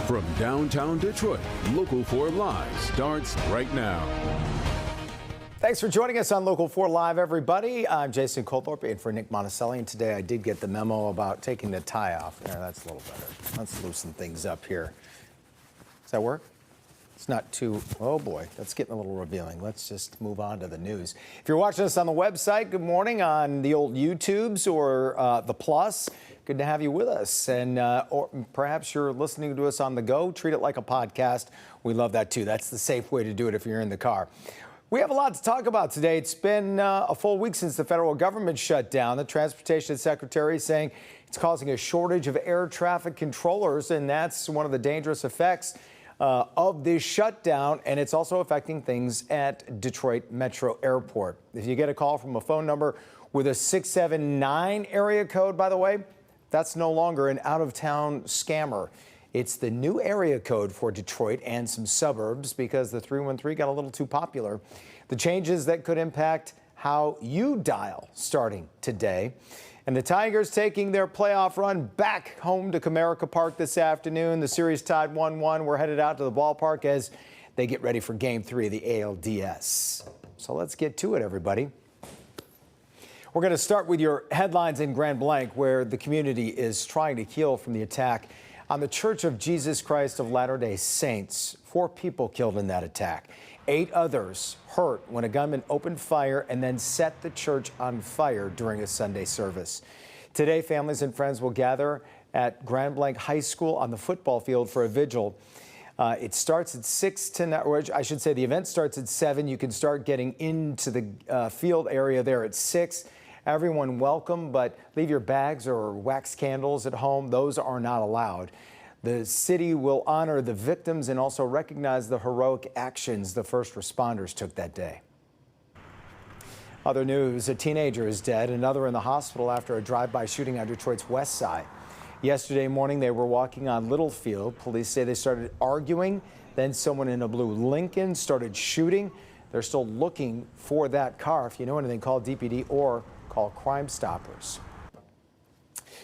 From downtown Detroit, Local 4 Live starts right now. Thanks for joining us on Local 4 Live, everybody. I'm Jason Colthorpe in for Nick Monticelli, and today I did get the memo about taking the tie off. There, that's a little better. Let's loosen things up here. Does that work? It's not too, oh boy, that's getting a little revealing. Let's just move on to the news. If you're watching us on the website, good morning on the old YouTubes or the Plus. Good to have you with us. And or perhaps you're listening to us on the go. Treat it like a podcast. We love that too. That's the safe way to do it if you're in the car. We have a lot to talk about today. It's been a full week since the federal government shut down. The Transportation Secretary is saying it's causing a shortage of air traffic controllers, and that's one of the dangerous effects of this shutdown, and it's also affecting things at Detroit Metro Airport. If you get a call from a phone number with a 679 area code, by the way, that's no longer an out-of-town scammer. It's the new area code for Detroit and some suburbs because the 313 got a little too popular. The changes that could impact how you dial starting today. And the Tigers taking their playoff run back home to Comerica Park this afternoon. The series tied 1-1. We're headed out to the ballpark as they get ready for Game 3 of the ALDS. So let's get to it, everybody. We're going to start with your headlines in Grand Blanc, where the community is trying to heal from the attack on the Church of Jesus Christ of Latter-day Saints. 4 people killed in that attack. 8 others hurt when a gunman opened fire and then set the church on fire during a Sunday service. Today, families and friends will gather at Grand Blanc High School on the football field for a vigil. It starts at 6 tonight, or I should say the event starts at 7. You can start getting into the field area there at 6. Everyone welcome, but leave your bags or wax candles at home. Those are not allowed. The city will honor the victims and also recognize the heroic actions the first responders took that day. Other news, a teenager is dead, another in the hospital after a drive-by shooting on Detroit's west side. Yesterday morning, they were walking on Littlefield. Police say they started arguing. Then someone in a blue Lincoln started shooting. They're still looking for that car. If you know anything, call DPD or call Crime Stoppers.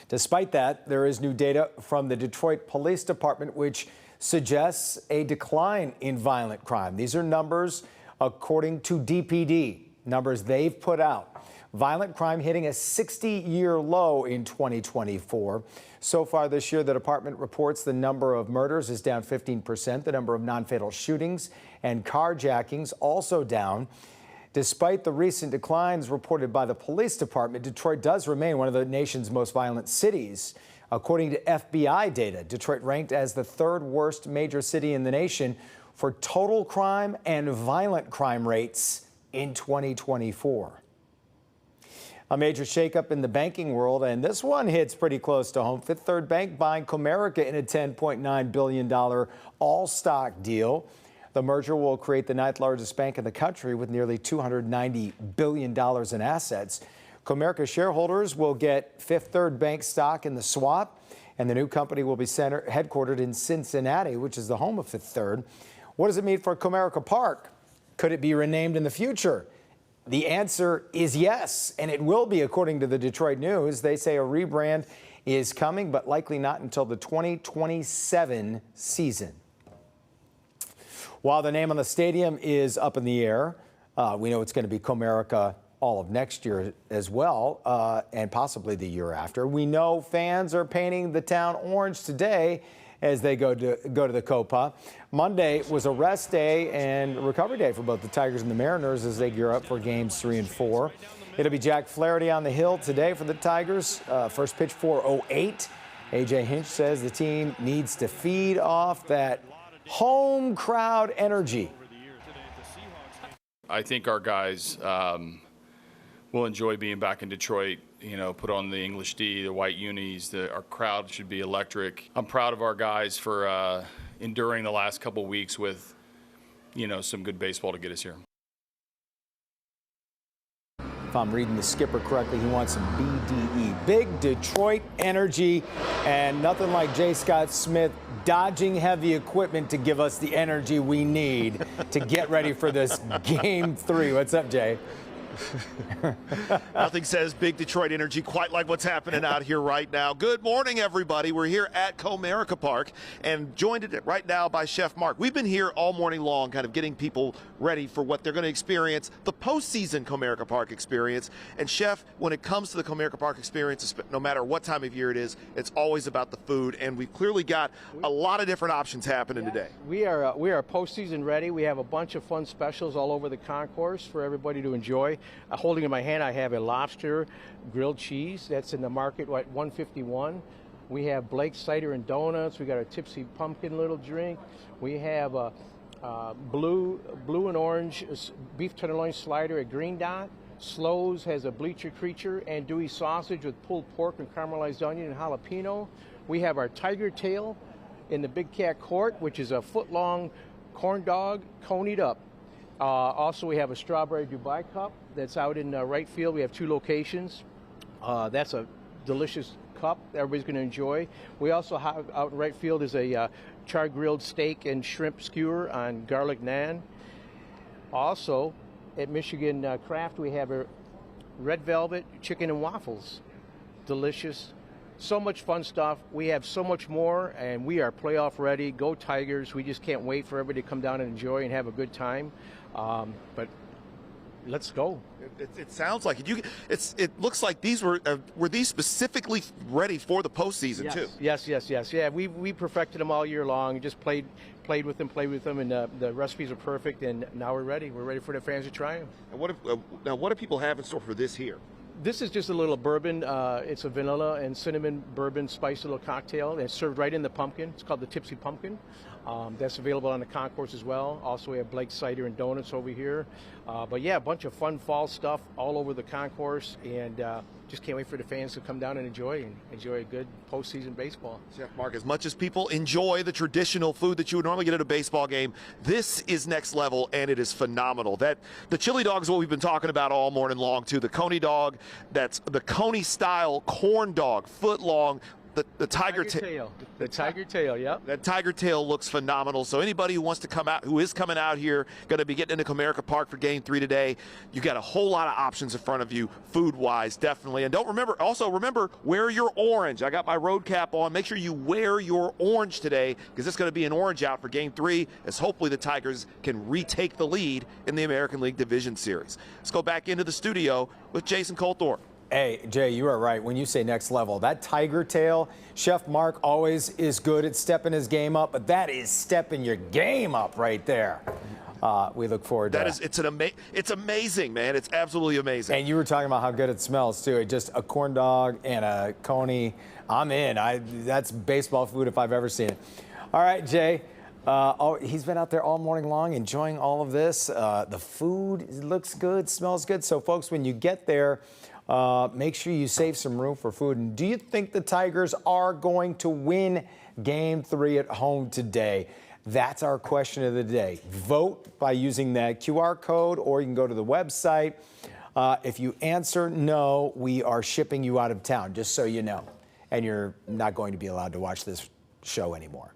Despite that, there is new data from the Detroit Police Department which suggests a decline in violent crime. These are numbers according to DPD, numbers they've put out. Violent crime hitting a 60-year low in 2024. So far this year, the department reports the number of murders is down 15%. The number of non-fatal shootings and carjackings also down. Despite the recent declines reported by the police department, Detroit does remain one of the nation's most violent cities. According to FBI data, Detroit ranked as the 3rd worst major city in the nation for total crime and violent crime rates in 2024. A major shakeup in the banking world, and this one hits pretty close to home. Fifth Third Bank buying Comerica in a $10.9 billion all-stock deal. The merger will create the 9th largest bank in the country with nearly $290 billion in assets. Comerica shareholders will get Fifth Third Bank stock in the swap, and the new company will be headquartered in Cincinnati, which is the home of Fifth Third. What does it mean for Comerica Park? Could it be renamed in the future? The answer is yes, and it will be, according to the Detroit News. They say a rebrand is coming, but likely not until the 2027 season. While the name on the stadium is up in the air, we know it's going to be Comerica all of next year as well, and possibly the year after. We know fans are painting the town orange today as they go to the Copa. Monday was a rest day and recovery day for both the Tigers and the Mariners as they gear up for games 3 and 4. It'll be Jack Flaherty on the hill today for the Tigers. First pitch 4:08. A.J. Hinch says the team needs to feed off that home crowd energy. I think our guys will enjoy being back in Detroit. You know, put on the English D, the white unis. Our crowd should be electric. I'm proud of our guys for enduring the last couple weeks with, you know, some good baseball to get us here. If I'm reading the skipper correctly, he wants some BDE, big Detroit energy, and nothing like J. Scott Smith dodging heavy equipment to give us the energy we need to get ready for this Game 3. What's up, Jay? Nothing says big Detroit energy quite like what's happening out here right now. Good morning, everybody. We're here at Comerica Park and joined right now by Chef Mark. We've been here all morning long kind of getting people ready for what they're going to experience, the postseason Comerica Park experience. And Chef, when it comes to the Comerica Park experience, no matter what time of year it is, it's always about the food. And we've clearly got a lot of different options happening today. We are postseason ready. We have a bunch of fun specials all over the concourse for everybody to enjoy. Holding in my hand, I have a lobster grilled cheese that's in the market at $151. We have Blake's Cider and Donuts. We got a Tipsy Pumpkin little drink. We have a blue and orange beef tenderloin slider at Green Dot. Slows has a Bleacher Creature and Dewey sausage with pulled pork and caramelized onion and jalapeno. We have our Tiger Tail in the Big Cat Court, which is a foot-long corn dog coneyed up. Also, we have a Strawberry Dubai Cup that's out in right field. We have 2 locations. That's a delicious cup that everybody's going to enjoy. We also have out in right field is a char-grilled steak and shrimp skewer on garlic naan. Also, at Michigan Craft, we have a red velvet chicken and waffles. Delicious. So much fun stuff. We have so much more, and we are playoff ready. Go Tigers. We just can't wait for everybody to come down and enjoy and have a good time. But let's go. It sounds like it. It looks like these were these specifically ready for the postseason too. Yes. Yeah, we perfected them all year long. Just played with them, and the recipes are perfect. And now we're ready. We're ready for the fans to try them. And what do people have in store for this here? This is just a little bourbon. It's a vanilla and cinnamon bourbon spiced little cocktail. It's served right in the pumpkin. It's called the Tipsy Pumpkin. That's available on the concourse as well. Also, we have Blake's Cider and Donuts over here. But yeah, a bunch of fun fall stuff all over the concourse, and just can't wait for the fans to come down and enjoy a good postseason baseball. Chef Mark, as much as people enjoy the traditional food that you would normally get at a baseball game, this is next level, and it is phenomenal. The chili dog is what we've been talking about all morning long, too. The Coney dog, that's the Coney-style corn dog, foot long. The tiger tail. The tiger tail, yep. That tiger tail looks phenomenal. So anybody who wants to come out, who is coming out here, going to be getting into Comerica Park for Game 3 today, you got a whole lot of options in front of you, food-wise, definitely. And remember, wear your orange. I got my road cap on. Make sure you wear your orange today, because it's going to be an orange out for Game 3, as hopefully the Tigers can retake the lead in the American League Division Series. Let's go back into the studio with Jason Colthorpe. Hey, Jay, you are right. When you say next level, that tiger tail, Chef Mark always is good at stepping his game up, but that is stepping your game up right there. We look forward to that. It's amazing, man. It's absolutely amazing. And you were talking about how good it smells, too. Just a corn dog and a coney. I'm in. That's baseball food if I've ever seen it. All right, Jay. He's been out there all morning long enjoying all of this. The food looks good, smells good. So, folks, when you get there, make sure you save some room for food. And do you think the Tigers are going to win Game 3 at home today? That's our question of the day. Vote by using that QR code, or you can go to the website. If you answer no, we are shipping you out of town, just so you know. And you're not going to be allowed to watch this show anymore.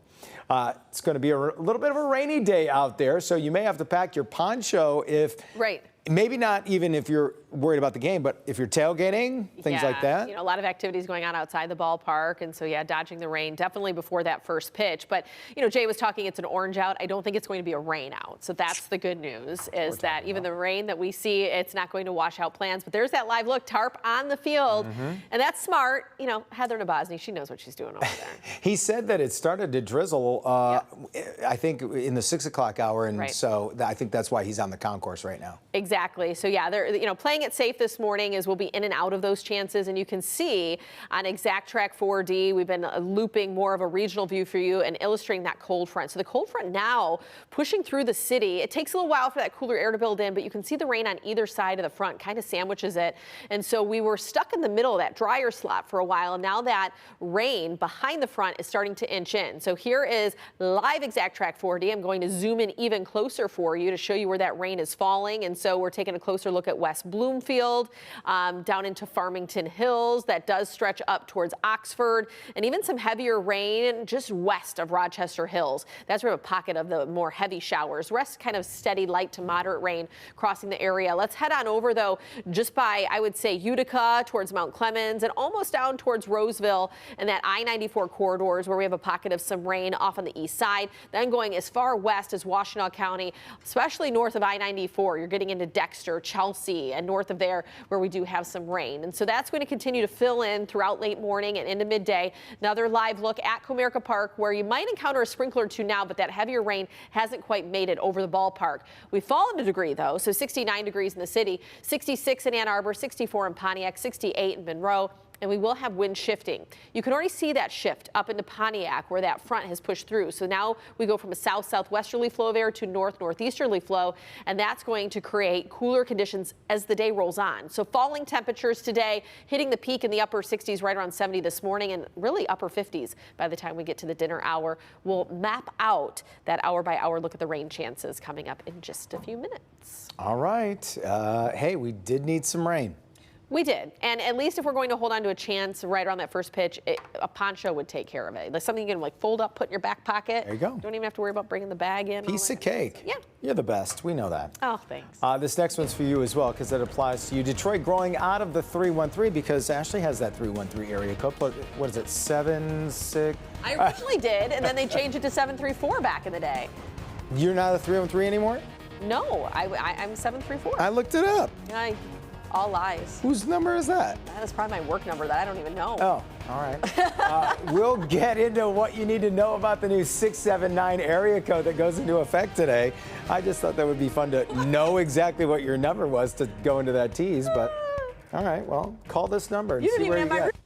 It's going to be a little bit of a rainy day out there, so you may have to pack your poncho if... Right. Maybe not even if you're worried about the game, but if you're tailgating, things like that. You know, a lot of activities going on outside the ballpark, and so, yeah, dodging the rain definitely before that first pitch. But, you know, Jay was talking, it's an orange out. I don't think it's going to be a rain out. So that's the good news, is that even the rain that we see, it's not going to wash out plans. But there's that live look, tarp on the field, and that's smart. You know, Heather Nabosny, she knows what she's doing over there. He said that it started to drizzle, I think, in the 6 o'clock hour, and so I think that's why he's on the concourse right now. Exactly. So, yeah, they're, playing it safe this morning, as we'll be in and out of those chances. And you can see on Exact Track 4D, we've been looping more of a regional view for you and illustrating that cold front. So the cold front now pushing through the city. It takes a little while for that cooler air to build in, but you can see the rain on either side of the front kind of sandwiches it. And so we were stuck in the middle of that drier slot for a while. And now that rain behind the front is starting to inch in. So here is live Exact Track 4D. I'm going to zoom in even closer for you to show you where that rain is falling. And so we're taking a closer look at West Bloomfield, down into Farmington Hills. That does stretch up towards Oxford, and even some heavier rain just west of Rochester Hills. That's where a pocket of the more heavy showers. Rest kind of steady, light to moderate rain crossing the area. Let's head on over, though, just by, I would say, Utica towards Mount Clemens and almost down towards Roseville and that I-94 corridors where we have a pocket of some rain off on the east side. Then going as far west as Washtenaw County, especially north of I-94. You're getting into Dexter, Chelsea, and north of there where we do have some rain. And so that's going to continue to fill in throughout late morning and into midday. Another live look at Comerica Park where you might encounter a sprinkler or two now, but that heavier rain hasn't quite made it over the ballpark. We've fallen a degree, though, so 69 degrees in the city, 66 in Ann Arbor, 64 in Pontiac, 68 in Monroe. And we will have wind shifting. You can already see that shift up into Pontiac where that front has pushed through. So now we go from a south-southwesterly flow of air to north-northeasterly flow, and that's going to create cooler conditions as the day rolls on. So falling temperatures today, hitting the peak in the upper 60s, right around 70 this morning, and really upper 50s by the time we get to the dinner hour. We'll map out that hour-by-hour look at the rain chances coming up in just a few minutes. All right. Hey, we did need some rain. We did, and at least if we're going to hold on to a chance right around that first pitch, a poncho would take care of it. Like something you can like fold up, put in your back pocket. There you go. Don't even have to worry about bringing the bag in. Piece of cake. Yeah. You're the best. We know that. Oh, thanks. This next one's for you as well because it applies to you. Detroit growing out of the 313 because Ashley has that 313 area code. But what is it, 76? I originally did, and then they changed it to 734 back in the day. You're not a 313 anymore? No, I'm 734. I looked it up. All lies. Whose number is that? That is probably my work number that I don't even know. Oh, all right. We'll get into what you need to know about the new 679 area code that goes into effect today. I just thought that would be fun to know exactly what your number was to go into that tease, but all right, well, call this number and You see didn't where even you have my get.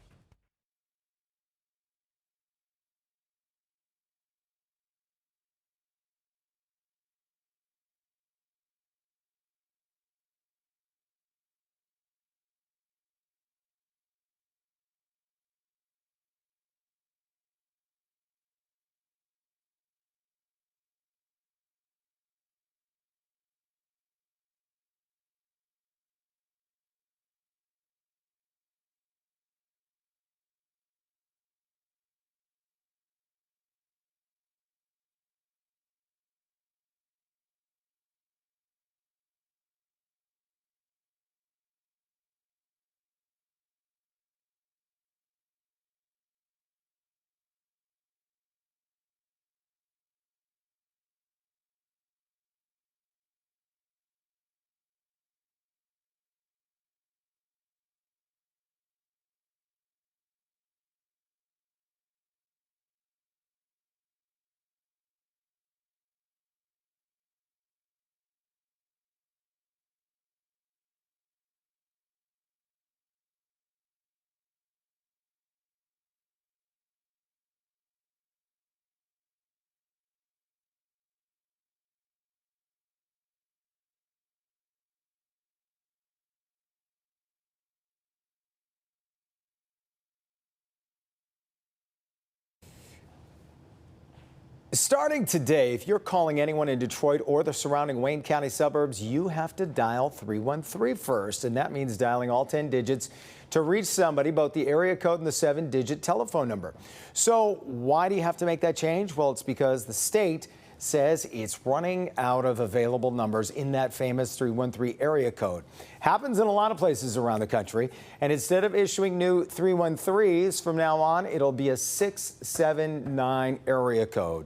Starting today, if you're calling anyone in Detroit or the surrounding Wayne County suburbs, you have to dial 313 first, and that means dialing all 10 digits to reach somebody, both the area code and the 7-digit telephone number. So why do you have to make that change? Well, it's because the state says it's running out of available numbers in that famous 313 area code. Happens in a lot of places around the country, and instead of issuing new 313s from now on, it'll be a 679 area code.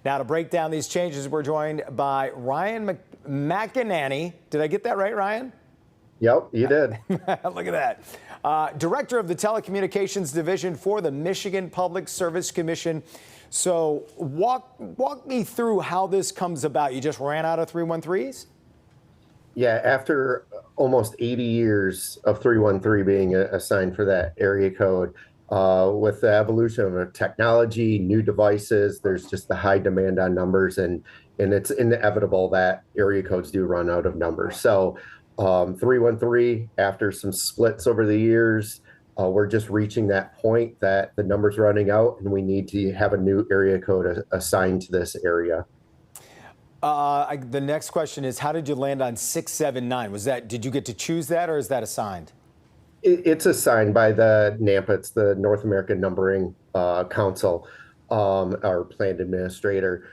Now, to break down these changes, we're joined by Ryan McEnany. Did I get that right, Ryan? Yep, you did. Look at that. Director of the Telecommunications Division for the Michigan Public Service Commission. So walk me through how this comes about. You just ran out of 313s? Yeah, after almost 80 years of 313 being assigned for that area code, with the evolution of technology, new devices, there's just the high demand on numbers, and it's inevitable that area codes do run out of numbers. So 313, after some splits over the years, we're just reaching that point that the number's running out and we need to have a new area code assigned to this area. The next question is, how did you land on 679? Did you get to choose that, or is that assigned? It's assigned by the NAMPA. It's the North American Numbering Council, our planned administrator.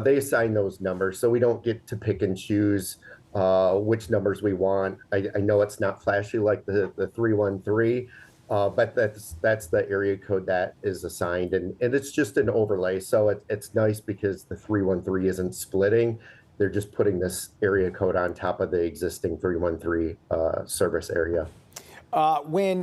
They assign those numbers, so we don't get to pick and choose which numbers we want. I know it's not flashy like the 313, but that's the area code that is assigned, and it's just an overlay. So it's nice because the 313 isn't splitting. They're just putting this area code on top of the existing 313 service area. When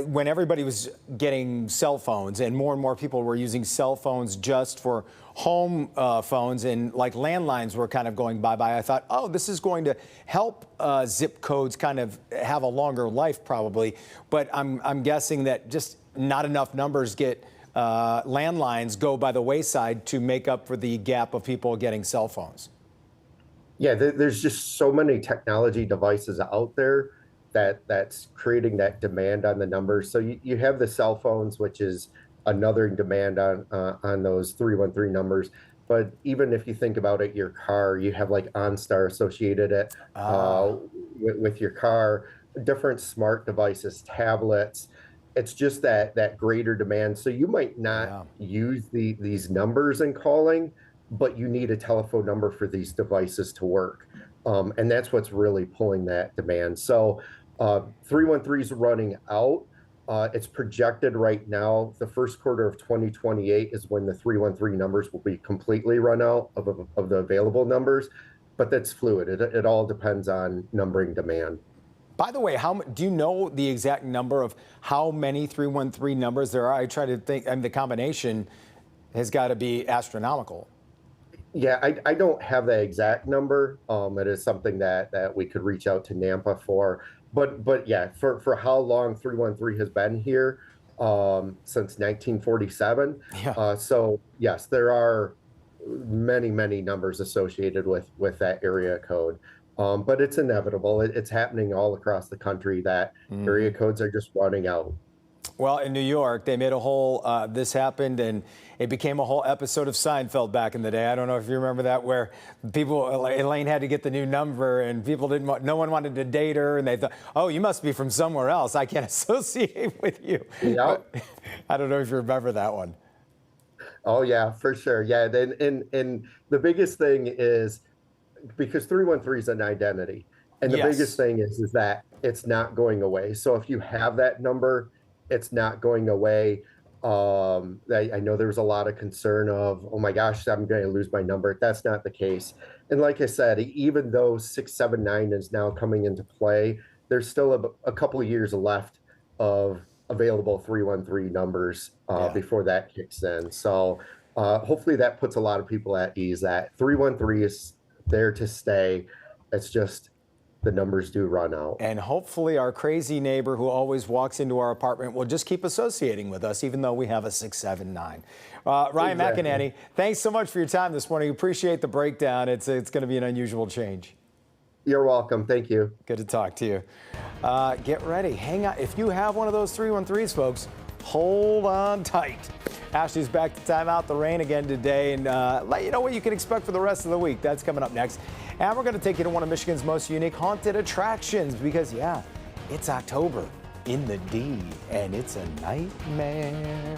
when everybody was getting cell phones and more people were using cell phones just for home phones, and like landlines were kind of going bye-bye, I thought, oh, this is going to help zip codes kind of have a longer life probably. But I'm guessing that just not enough numbers get landlines go by the wayside to make up for the gap of people getting cell phones. Yeah, there's just so many technology devices out there that's creating that demand on the numbers. So you have the cell phones, which is another demand on those 313 numbers. But even if you think about it, your car, you have like OnStar associated it with your car, different smart devices, tablets. It's just that greater demand. So you might not use these numbers in calling, but you need a telephone number for these devices to work. And that's what's really pulling that demand. So 313 is running out. It's projected right now, the first quarter of 2028 is when the 313 numbers will be completely run out of the available numbers, but that's fluid. It all depends on numbering demand. By the way, do you know the exact number of how many 313 numbers there are? I try to think, the combination has got to be astronomical. Yeah, I don't have the exact number. It is something that we could reach out to NAMPA for. But yeah, for how long 313 has been here, since 1947. Yeah. So yes, there are many numbers associated with that area code. But it's inevitable. It's happening all across the country that area codes are just running out. Well, in New York, they made a whole, this happened, and it became a whole episode of Seinfeld back in the day. I don't know if you remember that, where people, Elaine had to get the new number, and people no one wanted to date her, and they thought, oh, you must be from somewhere else. I can't associate with you. Yeah. I don't know if you remember that one. Oh, yeah, for sure. Yeah. And the biggest thing is, because 313 is an identity, and the biggest thing is that it's not going away. So if you have that number, it's not going away. I know there was a lot of concern of, oh my gosh, I'm going to lose my number. That's not the case. And like I said, even though 679 is now coming into play, there's still a couple of years left of available 313 numbers before that kicks in. So hopefully that puts a lot of people at ease that 313 is there to stay. It's just the numbers do run out. And hopefully our crazy neighbor who always walks into our apartment will just keep associating with us, even though we have a 679. Ryan McEnany, thanks so much for your time this morning. Appreciate the breakdown. It's going to be an unusual change. You're welcome. Thank you. Good to talk to you. Get ready. Hang on. If you have one of those 313s, folks, hold on tight. Ashley's back to time out the rain again today, and let you know what you can expect for the rest of the week. That's coming up next. And we're going to take you to one of Michigan's most unique haunted attractions because, yeah, it's October in the D, and it's a nightmare.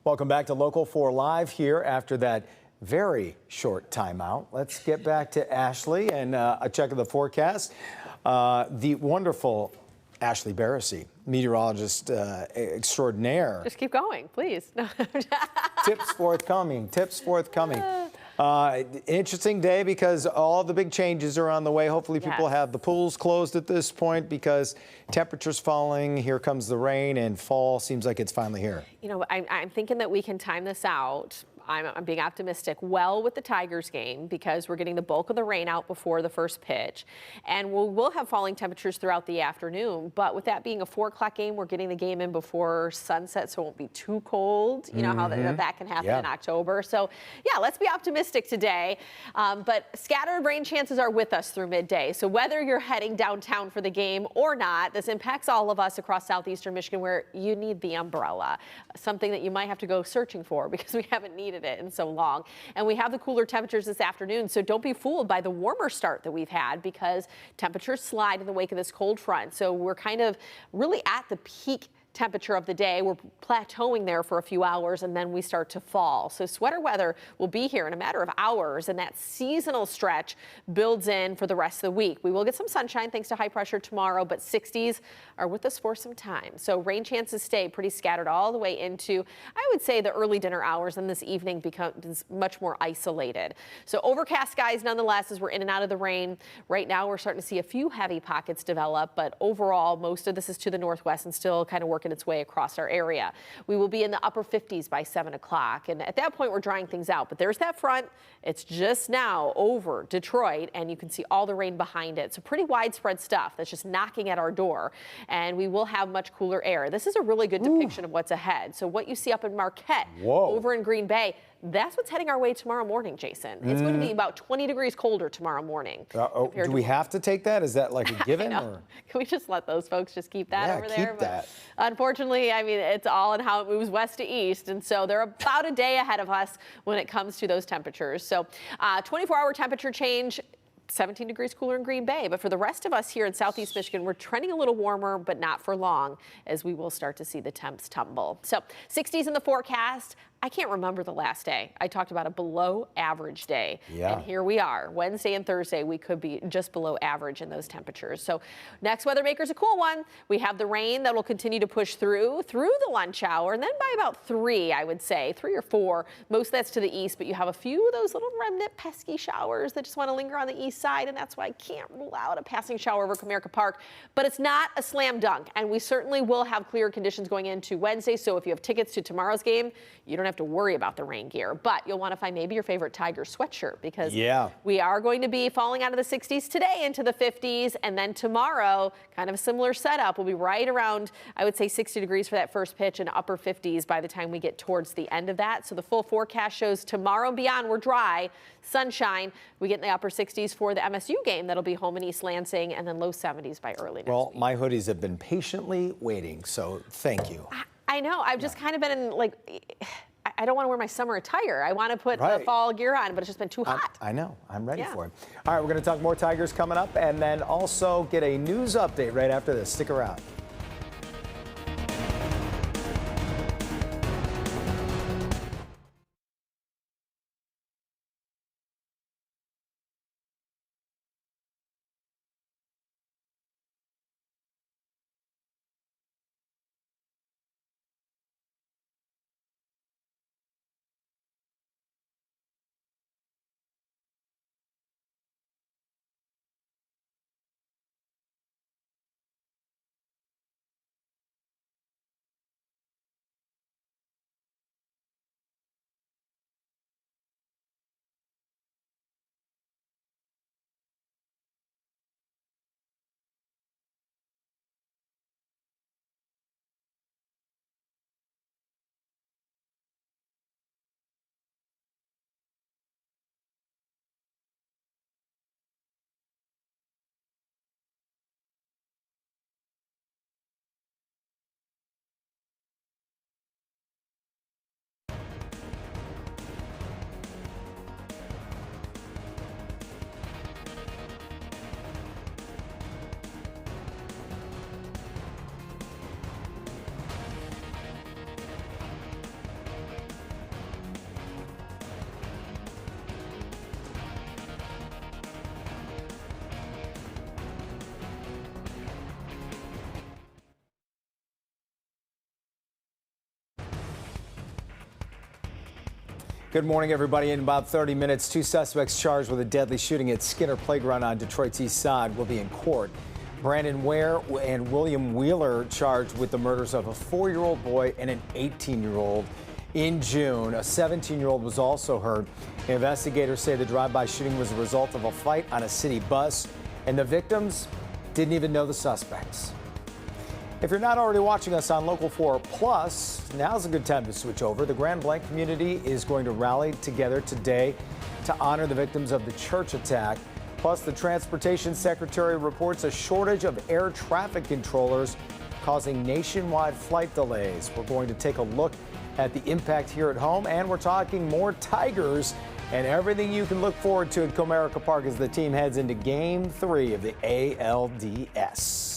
Welcome back to Local 4 Live here after that very short timeout. Let's get back to Ashley and a check of the forecast. The wonderful Ashley Barrissey, meteorologist extraordinaire. Just keep going, please. No. Tips forthcoming. Tips forthcoming. Interesting day because all the big changes are on the way. Hopefully people have the pools closed at this point because temperatures falling. Here comes the rain and fall seems like it's finally here. You know, I'm thinking that we can time this out. I'm being optimistic well with the Tigers game because we're getting the bulk of the rain out before the first pitch. And we'll have falling temperatures throughout the afternoon. But with that being a 4 o'clock game, we're getting the game in before sunset so it won't be too cold. You know how that can happen in October. So, yeah, let's be optimistic today. But scattered rain chances are with us through midday. So whether you're heading downtown for the game or not, this impacts all of us across southeastern Michigan where you need the umbrella, something that you might have to go searching for because we haven't needed it in so long. And we have the cooler temperatures this afternoon, so don't be fooled by the warmer start that we've had because temperatures slide in the wake of this cold front. So we're kind of really at the peak temperature of the day. We're plateauing there for a few hours and then we start to fall. So sweater weather will be here in a matter of hours and that seasonal stretch builds in for the rest of the week. We will get some sunshine thanks to high pressure tomorrow, but 60s are with us for some time. So rain chances stay pretty scattered all the way into, I would say, the early dinner hours, and this evening becomes much more isolated. So overcast skies nonetheless as we're in and out of the rain. Right now we're starting to see a few heavy pockets develop, but overall most of this is to the northwest and still kind of working its way across our area. We will be in the upper 50s by 7 o'clock. And at that point, we're drying things out. But there's that front. It's just now over Detroit, and you can see all the rain behind it. So pretty widespread stuff that's just knocking at our door. And we will have much cooler air. This is a really good depiction of what's ahead. So what you see up in Marquette, over in Green Bay, that's what's heading our way tomorrow morning, Jason. It's going to be about 20 degrees colder tomorrow morning. Do we have to take that? Is that like a given? Or? Can we just let those folks just keep that over there? Keep that. But unfortunately, I mean, it's all in how it moves west to east. And so they're about a day ahead of us when it comes to those temperatures. So 24-hour temperature change. 17 degrees cooler in Green Bay. But for the rest of us here in southeast Michigan, we're trending a little warmer, but not for long, as we will start to see the temps tumble. So 60s in the forecast. I can't remember the last day. I talked about a below average day. And here we are. Wednesday and Thursday, we could be just below average in those temperatures. So next weather maker's a cool one. We have the rain that will continue to push through the lunch hour. And then by about 3, I would say, 3 or 4, most of that's to the east, but you have a few of those little remnant pesky showers that just want to linger on the east side. And that's why I can't rule out a passing shower over Comerica Park. But it's not a slam dunk. And we certainly will have clear conditions going into Wednesday. So if you have tickets to tomorrow's game, you don't have to worry about the rain gear, but you'll want to find maybe your favorite Tiger sweatshirt because we are going to be falling out of the 60s today into the 50s, and then tomorrow, kind of a similar setup. We'll be right around, I would say, 60 degrees for that first pitch and upper 50s by the time we get towards the end of that. So the full forecast shows tomorrow and beyond, we're dry, sunshine. We get in the upper 60s for the MSU game that'll be home in East Lansing, and then low 70s by early next week. My hoodies have been patiently waiting, so thank you. I know. I've just kind of been in, like, I don't want to wear my summer attire. I want to put the fall gear on, but it's just been too hot. I know. I'm ready for it. All right, we're going to talk more Tigers coming up and then also get a news update right after this. Stick around. Good morning, everybody. In about 30 minutes, 2 suspects charged with a deadly shooting at Skinner Playground on Detroit's east side will be in court. Brandon Ware and William Wheeler charged with the murders of a 4-year-old boy and an 18-year-old. In June, a 17-year-old was also hurt. Investigators say the drive-by shooting was a result of a fight on a city bus, and the victims didn't even know the suspects. If you're not already watching us on Local 4 Plus, now's a good time to switch over. The Grand Blanc community is going to rally together today to honor the victims of the church attack. Plus, the Transportation Secretary reports a shortage of air traffic controllers causing nationwide flight delays. We're going to take a look at the impact here at home, and we're talking more Tigers and everything you can look forward to at Comerica Park as the team heads into Game 3 of the ALDS.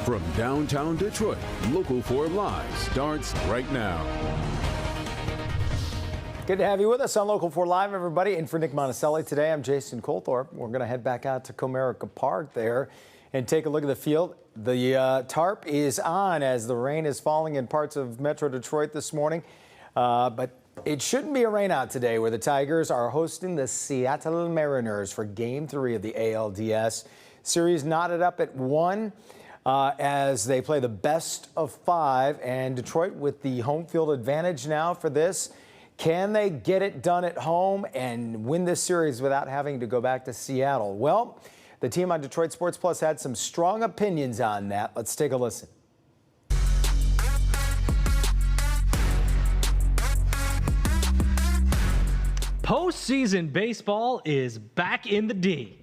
From downtown Detroit, Local 4 Live starts right now. Good to have you with us on Local 4 Live, everybody. And for Nick Monticelli today, I'm Jason Colthorpe. We're going to head back out to Comerica Park there and take a look at the field. The tarp is on as the rain is falling in parts of Metro Detroit this morning. But it shouldn't be a rain out today, where the Tigers are hosting the Seattle Mariners for Game 3 of the ALDS. Series knotted up at 1. As they play the best of 5, and Detroit with the home field advantage now for this. Can they get it done at home and win this series without having to go back to Seattle? Well, the team on Detroit Sports Plus had some strong opinions on that. Let's take a listen. Postseason baseball is back in the D.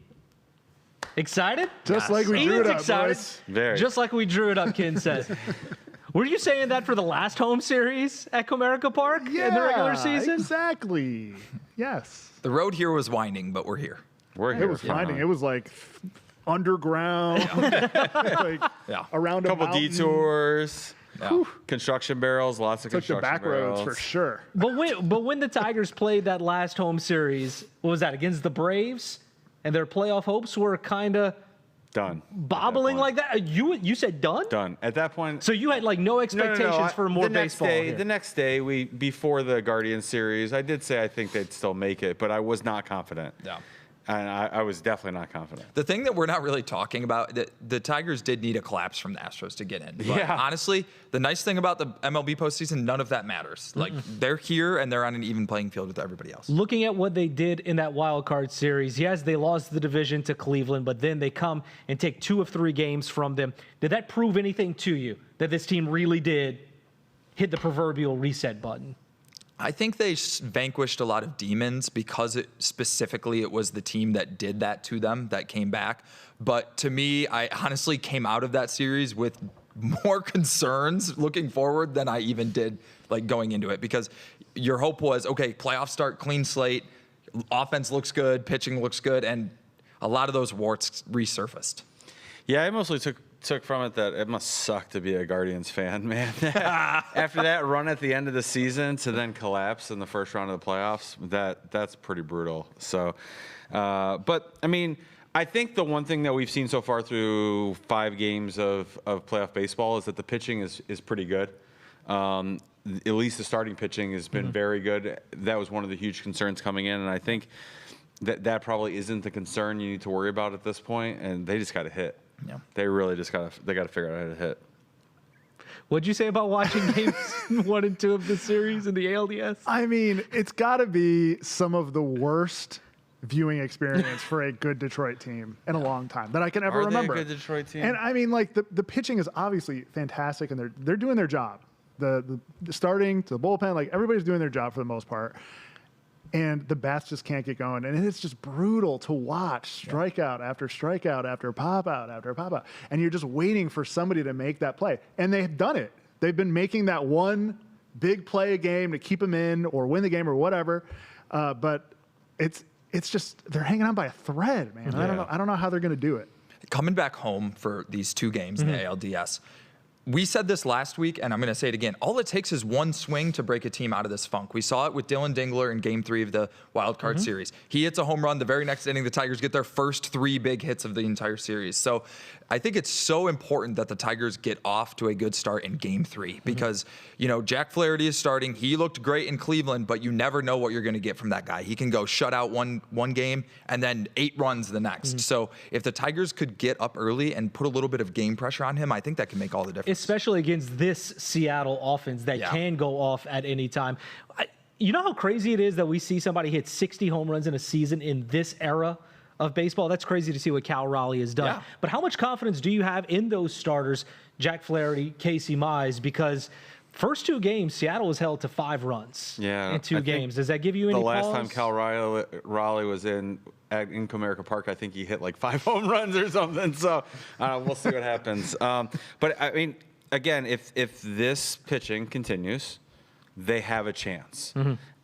Excited? Just like we drew it up, excited. boys. Very. Just like we drew it up, Ken says. Were you saying that for the last home series at Comerica Park in the regular season? Exactly. Yes. The road here was winding, but we're here. We're here. It was winding. It was like underground, like around a couple mountain. Detours. Yeah. Construction barrels, lots of Took the construction back barrels. roads for sure. But when the Tigers played that last home series, what was that, against the Braves? And their playoff hopes were kind of Done. Bobbling like that? You said done? Done. At that point. So you had like no expectations for more baseball here. The next day, before the Guardians series, I did say I think they'd still make it, but I was not confident. Yeah. And I was definitely not confident. The thing that we're not really talking about, the Tigers did need a collapse from the Astros to get in. But honestly, the nice thing about the MLB postseason, none of that matters. Like, they're here and they're on an even playing field with everybody else. Looking at what they did in that wild card series, yes, they lost the division to Cleveland, but then they come and take 2 of 3 games from them. Did that prove anything to you, that this team really did hit the proverbial reset button? I think they vanquished a lot of demons because it was the team that did that to them that came back. But to me, I honestly came out of that series with more concerns looking forward than I even did like going into it, because your hope was, okay, playoff start, clean slate, offense looks good, pitching looks good, and a lot of those warts resurfaced. Yeah, I mostly took from it that it must suck to be a Guardians fan, man. After that run at the end of the season to then collapse in the first round of the playoffs, that's pretty brutal. So, but I mean, I think the one thing that we've seen so far through 5 games of playoff baseball is that the pitching is pretty good. At least the starting pitching has been very good. That was one of the huge concerns coming in, and I think that probably isn't the concern you need to worry about at this point, and they just got to hit. Yeah. They really just got to figure out how to hit. What'd you say about watching games 1 and 2 of the series in the ALDS? I mean, it's got to be some of the worst viewing experience for a good Detroit team in a long time that I can ever remember. Are they a good Detroit team? And I mean, like the pitching is obviously fantastic, and they're doing their job. The starting to the bullpen, like everybody's doing their job for the most part. And the bats just can't get going. And it's just brutal to watch strikeout after strikeout after pop-out after pop-out. And you're just waiting for somebody to make that play. And they've done it. They've been making that one big play a game to keep them in or win the game or whatever. But it's just they're hanging on by a thread, man. Yeah. I don't know how they're going to do it. Coming back home for these 2 games in the ALDS, we said this last week, and I'm going to say it again. All it takes is one swing to break a team out of this funk. We saw it with Dylan Dingler in Game 3 of the wild card series. He hits a home run. The very next inning, the Tigers get their first 3 big hits of the entire series. So I think it's so important that the Tigers get off to a good start in Game 3 because, you know, Jack Flaherty is starting. He looked great in Cleveland, but you never know what you're going to get from that guy. He can go shut out one game and then 8 runs the next. So if the Tigers could get up early and put a little bit of game pressure on him, I think that can make all the difference. Especially against this Seattle offense that can go off at any time. You know how crazy it is that we see somebody hit 60 home runs in a season in this era of baseball? That's crazy to see what Cal Raleigh has done. Yeah. But how much confidence do you have in those starters, Jack Flaherty, Casey Mize? Because first 2 games, Seattle was held to 5 runs in 2 games. Does that give you any The last pause? time Cal Raleigh was in Comerica Park, I think he hit like 5 home runs or something. So we'll see what happens. But I mean, again, if this pitching continues, they have a chance.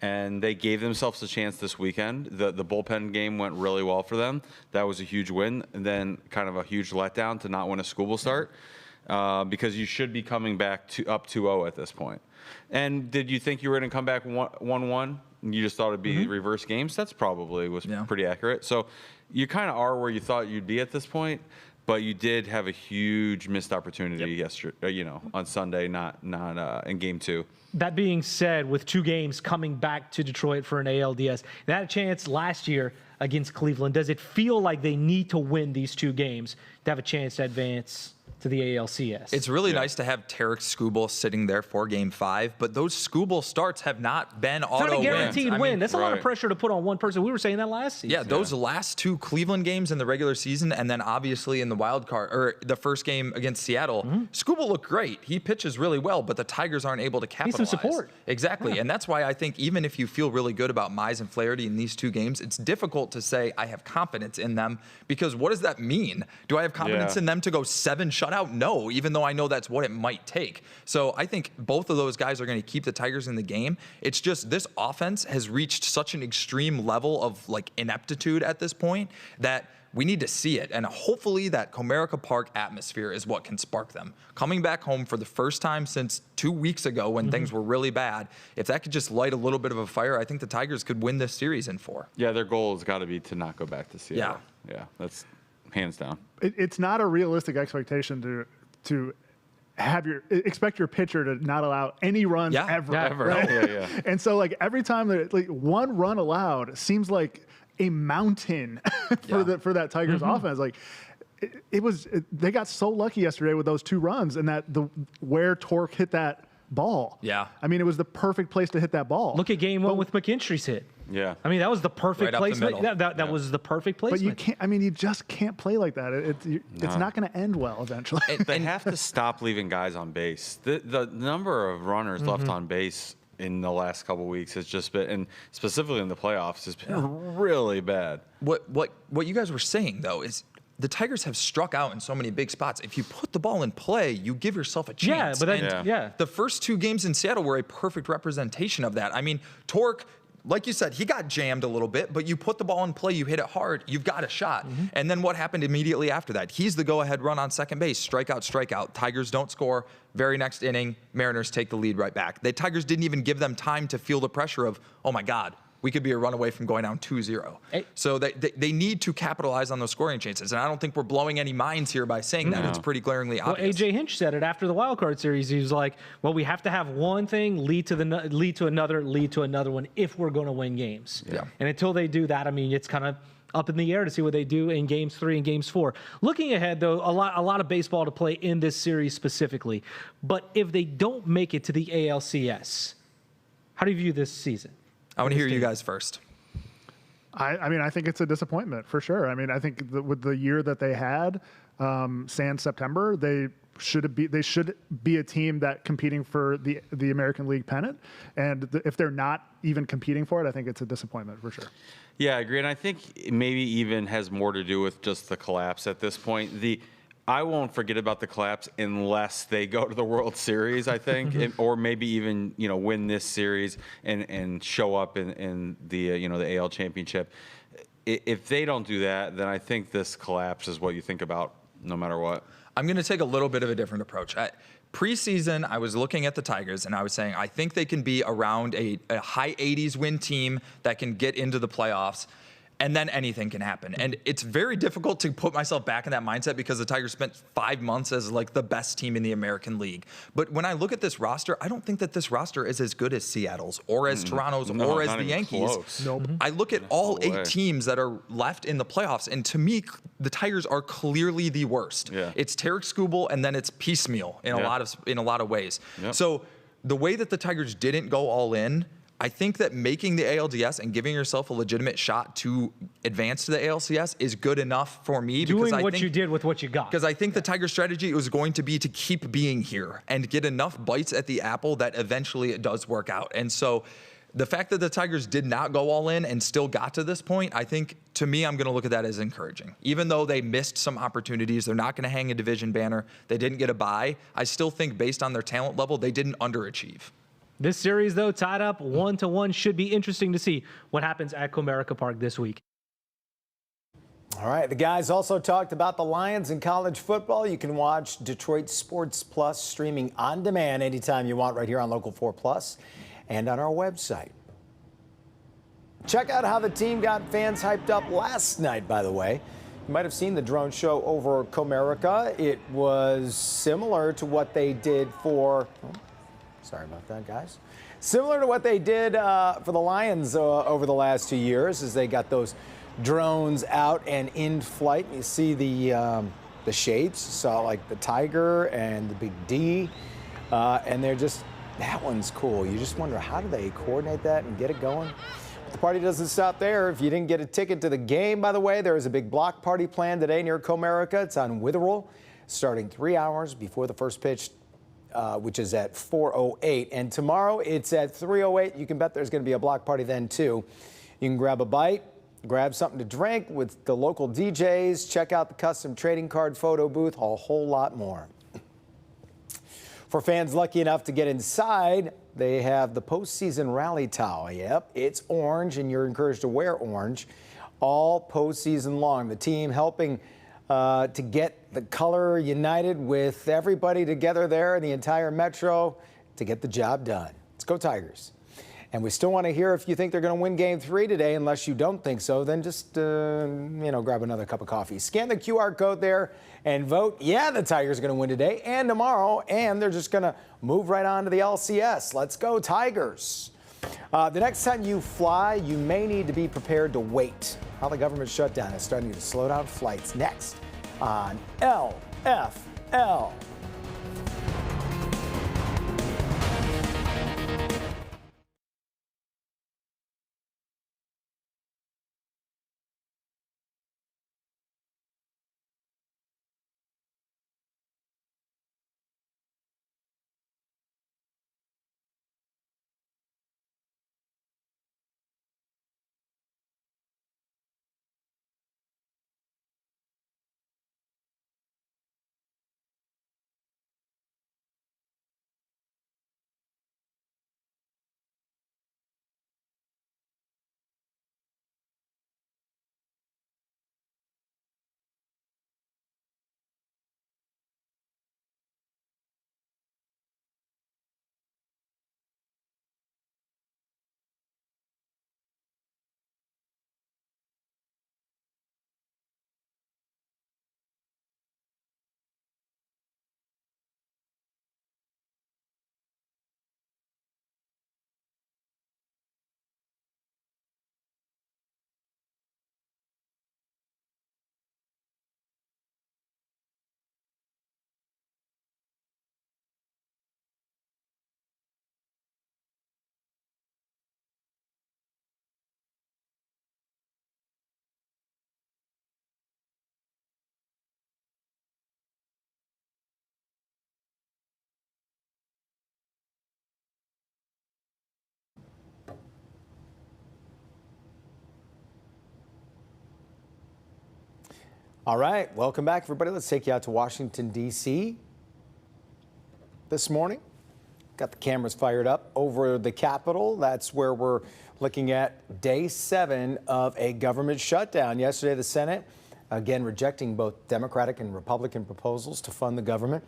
And they gave themselves a chance this weekend. The bullpen game went really well for them. That was a huge win. And then kind of a huge letdown to not win a school start because you should be coming back up 2-0 at this point. And did you think you were going to come back 1-1? You just thought it'd be reverse games? That's probably was pretty accurate. So you kind of are where you thought you'd be at this point. But you did have a huge missed opportunity yesterday, on Sunday, not in Game 2. That being said, with 2 games coming back to Detroit for an ALDS, they had a chance last year against Cleveland. Does it feel like they need to win these 2 games to have a chance to advance to the ALCS? It's really nice to have Tarek Skubal sitting there for Game 5, but those Skubal starts have not been auto wins. It's not a guaranteed win. That's a lot of pressure to put on one person. We were saying that last season. Yeah, those last 2 Cleveland games in the regular season, and then obviously in the wild card or the first game against Seattle, Skubal looked great. He pitches really well, but the Tigers aren't able to capitalize. Need some support. Exactly, and that's why I think even if you feel really good about Mize and Flaherty in these 2 games, it's difficult to say I have confidence in them because what does that mean? Do I have confidence in them to go 7 shutout? No, even though I know that's what it might take. So I think both of those guys are going to keep the Tigers in the game. It's just this offense has reached such an extreme level of like ineptitude at this point that we need to see it. And hopefully that Comerica Park atmosphere is what can spark them. Coming back home for the first time since 2 weeks ago when things were really bad, if that could just light a little bit of a fire, I think the Tigers could win this series in 4. Yeah, their goal has got to be to not go back to Seattle. Yeah. That's hands down. It's not a realistic expectation to expect your pitcher to not allow any runs ever. Right? Yeah. And so like every time one run allowed seems like a mountain for that Tigers offense. Like they got so lucky yesterday with those 2 runs and where Torque hit that ball. Yeah. I mean, it was the perfect place to hit that ball. Look at game 1 with McKinstry's hit. Yeah. I mean, that was the perfect Right up the placement. middle. That was the perfect placement. But you can't. I mean, you just can't play like that. It's not going to end well eventually. They have to stop leaving guys on base. The number of runners left on base in the last couple of weeks has just been, and specifically in the playoffs, has been really bad. What you guys were saying though is the Tigers have struck out in so many big spots. If you put the ball in play, you give yourself a chance. The first 2 games in Seattle were a perfect representation of that. I mean, Torque, like you said, he got jammed a little bit, but you put the ball in play, you hit it hard, you've got a shot. And then what happened immediately after that? He's the go-ahead run on second base, strikeout. Tigers don't score. Very next inning, Mariners take the lead right back. The Tigers didn't even give them time to feel the pressure of, oh my God, we could be a run away from going down 2-0. So they need to capitalize on those scoring chances. And I don't think we're blowing any minds here by saying that. It's pretty glaringly obvious. Well, A.J. Hinch said it after the wild card series. He was like, well, we have to have one thing lead to another one if we're going to win games. Yeah. And until they do that, I mean, it's kind of up in the air to see what they do in games 3 and games 4. Looking ahead, though, a lot of baseball to play in this series specifically. But if they don't make it to the ALCS, how do you view this season? I want to hear you guys first. I mean, I think it's a disappointment for sure. I mean, I think with the year that they had, sans September, they should be a team that competing for the American League pennant. And if they're not even competing for it, I think it's a disappointment for sure. Yeah, I agree. And I think it maybe even has more to do with just the collapse at this point. I won't forget about the collapse unless they go to the World Series, I think, or maybe even win this series and show up in the the AL Championship. If they don't do that, then I think this collapse is what you think about no matter what. I'm going to take a little bit of a different approach. Preseason, I was looking at the Tigers and I was saying I think they can be around a high 80s win team that can get into the playoffs. And then anything can happen. And it's very difficult to put myself back in that mindset because the Tigers spent 5 months as like the best team in the American League. But when I look at this roster, I don't think that this roster is as good as Seattle's or as Toronto's or as the Yankees. Nope. I look at all 8 teams that are left in the playoffs, and to me, the Tigers are clearly the worst. Yeah. It's Tarek Skubal, and then it's piecemeal in a lot of ways. Yep. So the way that the Tigers didn't go all in, I think that making the ALDS and giving yourself a legitimate shot to advance to the ALCS is good enough for me. Doing what you did with what you got. Because I think the Tiger strategy was going to be to keep being here and get enough bites at the apple that eventually it does work out. And so the fact that the Tigers did not go all in and still got to this point, I think, to me, I'm going to look at that as encouraging. Even though they missed some opportunities, they're not going to hang a division banner, they didn't get a bye, I still think based on their talent level, they didn't underachieve. This series, though, tied up 1-1, should be interesting to see what happens at Comerica Park this week. All right, the guys also talked about the Lions in college football. You can watch Detroit Sports Plus streaming on demand anytime you want right here on Local 4 Plus and on our website. Check out how the team got fans hyped up last night, by the way. You might have seen the drone show over Comerica. It was similar to what they did for... Sorry about that, guys. Similar to what they did for the Lions over the last 2 years, as they got those drones out and in flight. You see the shapes, saw like the tiger and the big D, and they're just, that one's cool. You just wonder, how do they coordinate that and get it going? But the party doesn't stop there. If you didn't get a ticket to the game, by the way, there is a big block party planned today near Comerica. It's on Witherell, starting 3 hours before the first pitch, which is at 4:08. And tomorrow it's at 3:08. You can bet there's going to be a block party then, too. You can grab a bite, grab something to drink with the local DJs, check out the custom trading card photo booth, a whole lot more. For fans lucky enough to get inside, they have the postseason rally towel. Yep, it's orange, and you're encouraged to wear orange all postseason long. The team helping to get the color united with everybody together there in the entire metro to get the job done. Let's go Tigers. And we still want to hear if you think they're going to win Game 3 today. Unless you don't think so, then just, grab another cup of coffee. Scan the QR code there and vote. Yeah, the Tigers are going to win today and tomorrow, and they're just going to move right on to the LCS. Let's go, Tigers. The next time you fly, you may need to be prepared to wait. How the government shutdown is starting to slow down flights. Next on LFL. All right, welcome back, everybody. Let's take you out to Washington, D.C. this morning. Got the cameras fired up over the Capitol. That's where we're looking at day 7 of a government shutdown. Yesterday, the Senate, again, rejecting both Democratic and Republican proposals to fund the government.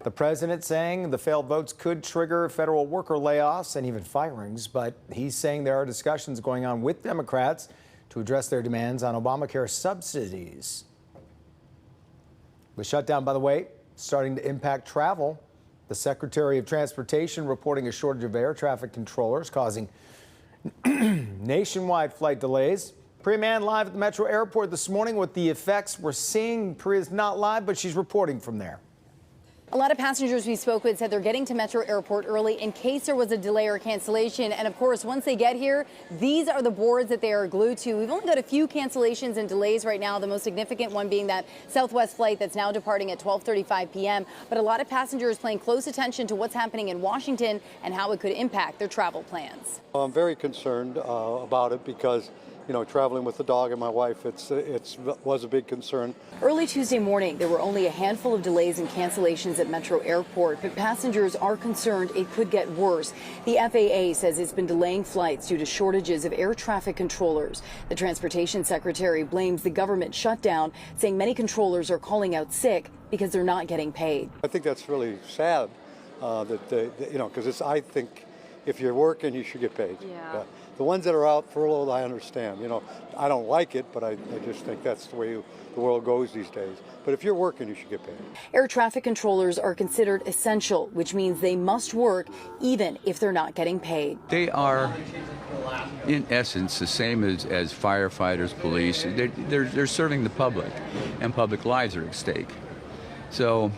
The president saying the failed votes could trigger federal worker layoffs and even firings, but he's saying there are discussions going on with Democrats to address their demands on Obamacare subsidies. The shutdown, by the way, starting to impact travel. The Secretary of Transportation reporting a shortage of air traffic controllers causing nationwide flight delays. Priya Mann live at the Metro Airport this morning with the effects we're seeing. Priya's not live, but she's reporting from there. A lot of passengers we spoke with said they're getting to Metro Airport early in case there was a delay or cancellation. And of course, once they get here, these are the boards that they are glued to. We've only got a few cancellations and delays right now, the most significant one being that Southwest flight that's now departing at 12:35 p.m. But a lot of passengers paying close attention to what's happening in Washington and how it could impact their travel plans. I'm very concerned about it because, traveling with the dog and my wife, it was a big concern. Early Tuesday morning, there were only a handful of delays and cancellations at Metro Airport, but passengers are concerned it could get worse. The FAA says it's been delaying flights due to shortages of air traffic controllers. The Transportation Secretary blames the government shutdown, saying many controllers are calling out sick because they're not getting paid. I think that's really sad because I think if you're working, you should get paid. Yeah. The ones that are out furloughed, I understand. I don't like it, but I just think that's the way the world goes these days. But if you're working, you should get paid. Air traffic controllers are considered essential, which means they must work even if they're not getting paid. They are, in essence, the same as firefighters, police. They're serving the public, and public lives are at stake. So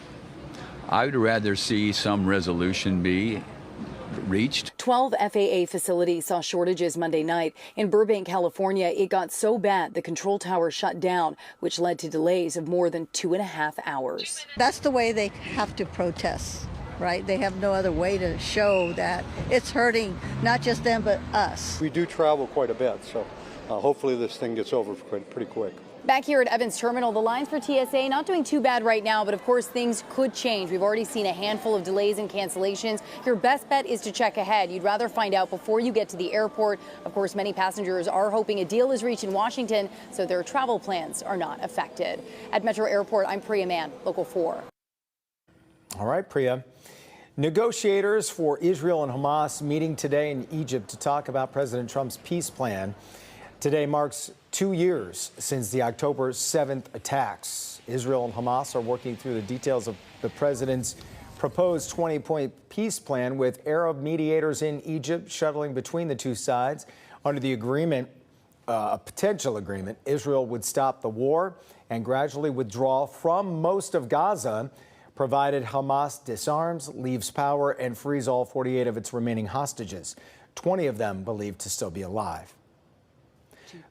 I would rather see some resolution be reached. 12 FAA facilities saw shortages Monday night. In Burbank, California, it got so bad the control tower shut down, which led to delays of more than 2.5 hours. That's the way they have to protest, right? They have no other way to show that it's hurting not just them, but us. We do travel quite a bit, so hopefully this thing gets over pretty quick. Back here at Evans Terminal, the lines for TSA not doing too bad right now, but of course things could change. We've already seen a handful of delays and cancellations. Your best bet is to check ahead. You'd rather find out before you get to the airport. Of course, many passengers are hoping a deal is reached in Washington so their travel plans are not affected. At Metro Airport, I'm Priya Mann, Local 4. All right, Priya. Negotiators for Israel and Hamas meeting today in Egypt to talk about President Trump's peace plan. Today marks 2 years since the October 7th attacks. Israel and Hamas are working through the details of the president's proposed 20-point peace plan, with Arab mediators in Egypt shuttling between the two sides. Under the agreement, a potential agreement, Israel would stop the war and gradually withdraw from most of Gaza, provided Hamas disarms, leaves power, and frees all 48 of its remaining hostages, 20 of them believed to still be alive.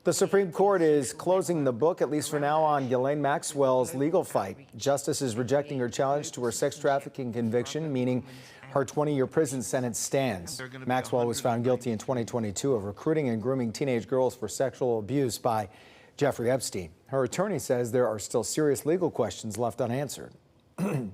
The Supreme Court is closing the book, at least for now, on Ghislaine Maxwell's legal fight. Justice is rejecting her challenge to her sex trafficking conviction, meaning her 20-year prison sentence stands. Maxwell was found guilty in 2022 of recruiting and grooming teenage girls for sexual abuse by Jeffrey Epstein. Her attorney says there are still serious legal questions left unanswered. The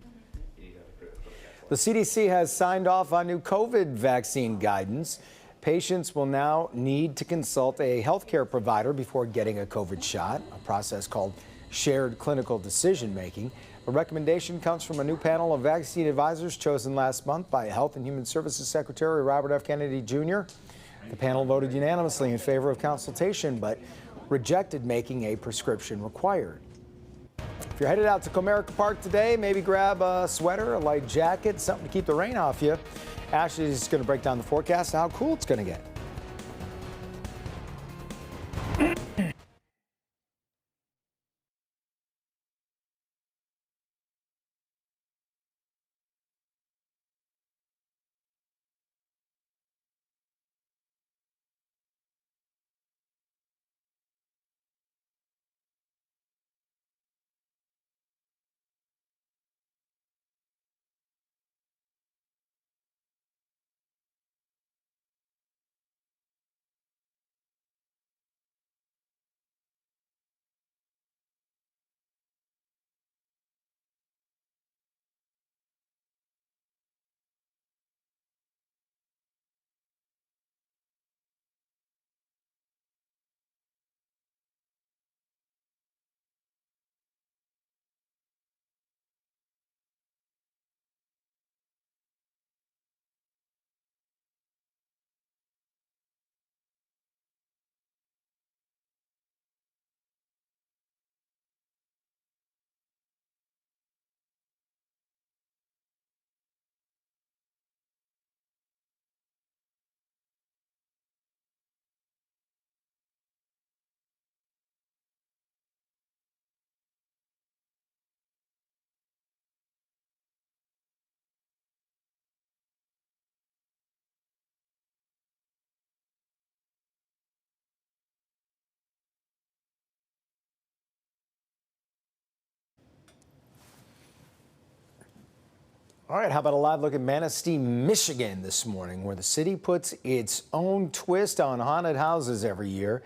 CDC has signed off on new COVID vaccine guidance. Patients will now need to consult a healthcare provider before getting a COVID shot, a process called shared clinical decision making. A recommendation comes from a new panel of vaccine advisors chosen last month by Health and Human Services Secretary Robert F. Kennedy Jr. The panel voted unanimously in favor of consultation, but rejected making a prescription required. If you're headed out to Comerica Park today, maybe grab a sweater, a light jacket, something to keep the rain off you. Ashley's going to break down the forecast and how cool it's going to get. All right, how about a live look at Manistee, Michigan this morning, where the city puts its own twist on haunted houses every year.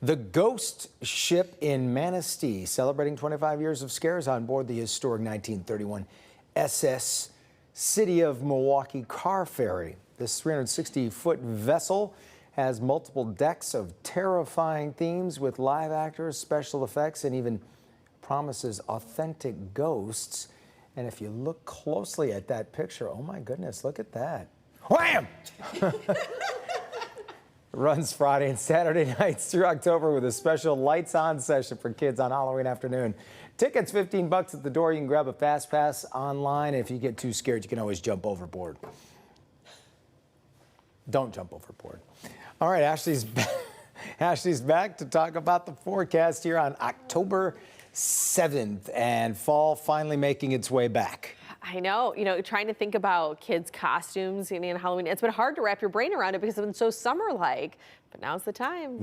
The Ghost Ship in Manistee, celebrating 25 years of scares on board the historic 1931 SS City of Milwaukee car ferry. This 360-foot vessel has multiple decks of terrifying themes with live actors, special effects, and even promises authentic ghosts. And if you look closely at that picture, oh my goodness, look at that. Wham! Runs Friday and Saturday nights through October with a special lights on session for kids on Halloween afternoon. Tickets $15 at the door. You can grab a fast pass online. If you get too scared, you can always jump overboard. Don't jump overboard. All right, Ashley's back to talk about the forecast here on October 7th, and fall finally making its way back. I know, trying to think about kids' costumes in Halloween. It's been hard to wrap your brain around it because it's been so summer-like, but now's the time.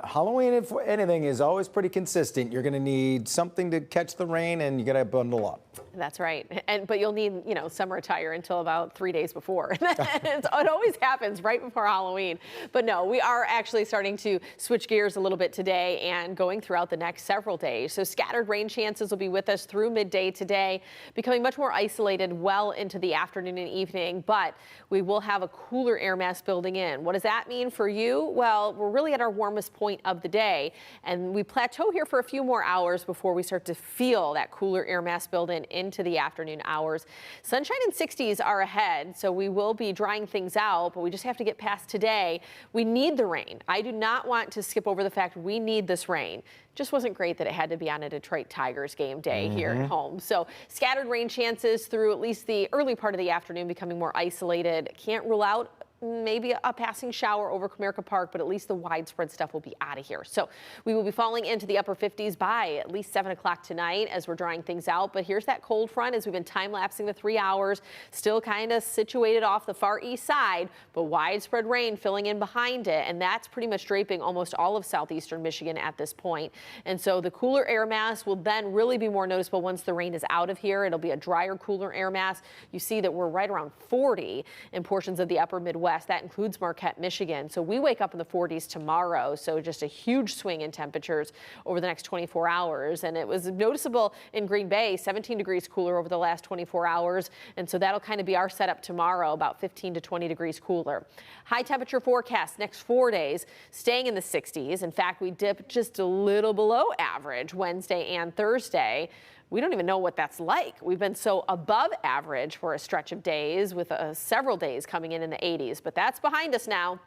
Halloween, if anything, is always pretty consistent. You're going to need something to catch the rain, and you got to bundle up. That's right. But you'll need, summer attire until about 3 days before. It always happens right before Halloween. But no, we are actually starting to switch gears a little bit today and going throughout the next several days. So scattered rain chances will be with us through midday today, becoming much more isolated well into the afternoon and evening. But we will have a cooler air mass building in. What does that mean for you? Well, well, we're really at our warmest point of the day, and we plateau here for a few more hours before we start to feel that cooler air mass build in into the afternoon hours. Sunshine and 60s are ahead, so we will be drying things out, but we just have to get past today. We need the rain. I do not want to skip over the fact we need this rain. Just wasn't great that it had to be on a Detroit Tigers game day here at home. So scattered rain chances through at least the early part of the afternoon, becoming more isolated. Can't rule out maybe a passing shower over Comerica Park, but at least the widespread stuff will be out of here. So we will be falling into the upper 50s by at least 7 o'clock tonight as we're drying things out. But here's that cold front as we've been time-lapsing the 3 hours, still kind of situated off the far east side, but widespread rain filling in behind it. And that's pretty much draping almost all of southeastern Michigan at this point. And so the cooler air mass will then really be more noticeable once the rain is out of here. It'll be a drier, cooler air mass. You see that we're right around 40 in portions of the upper Midwest. That includes Marquette, Michigan. So we wake up in the 40s tomorrow. So just a huge swing in temperatures over the next 24 hours. And it was noticeable in Green Bay, 17 degrees cooler over the last 24 hours. And so that'll kind of be our setup tomorrow, about 15 to 20 degrees cooler. High temperature forecast next 4 days, staying in the 60s. In fact, we dip just a little below average Wednesday and Thursday. We don't even know what that's like. We've been so above average for a stretch of days with several days coming in the 80s, but that's behind us now.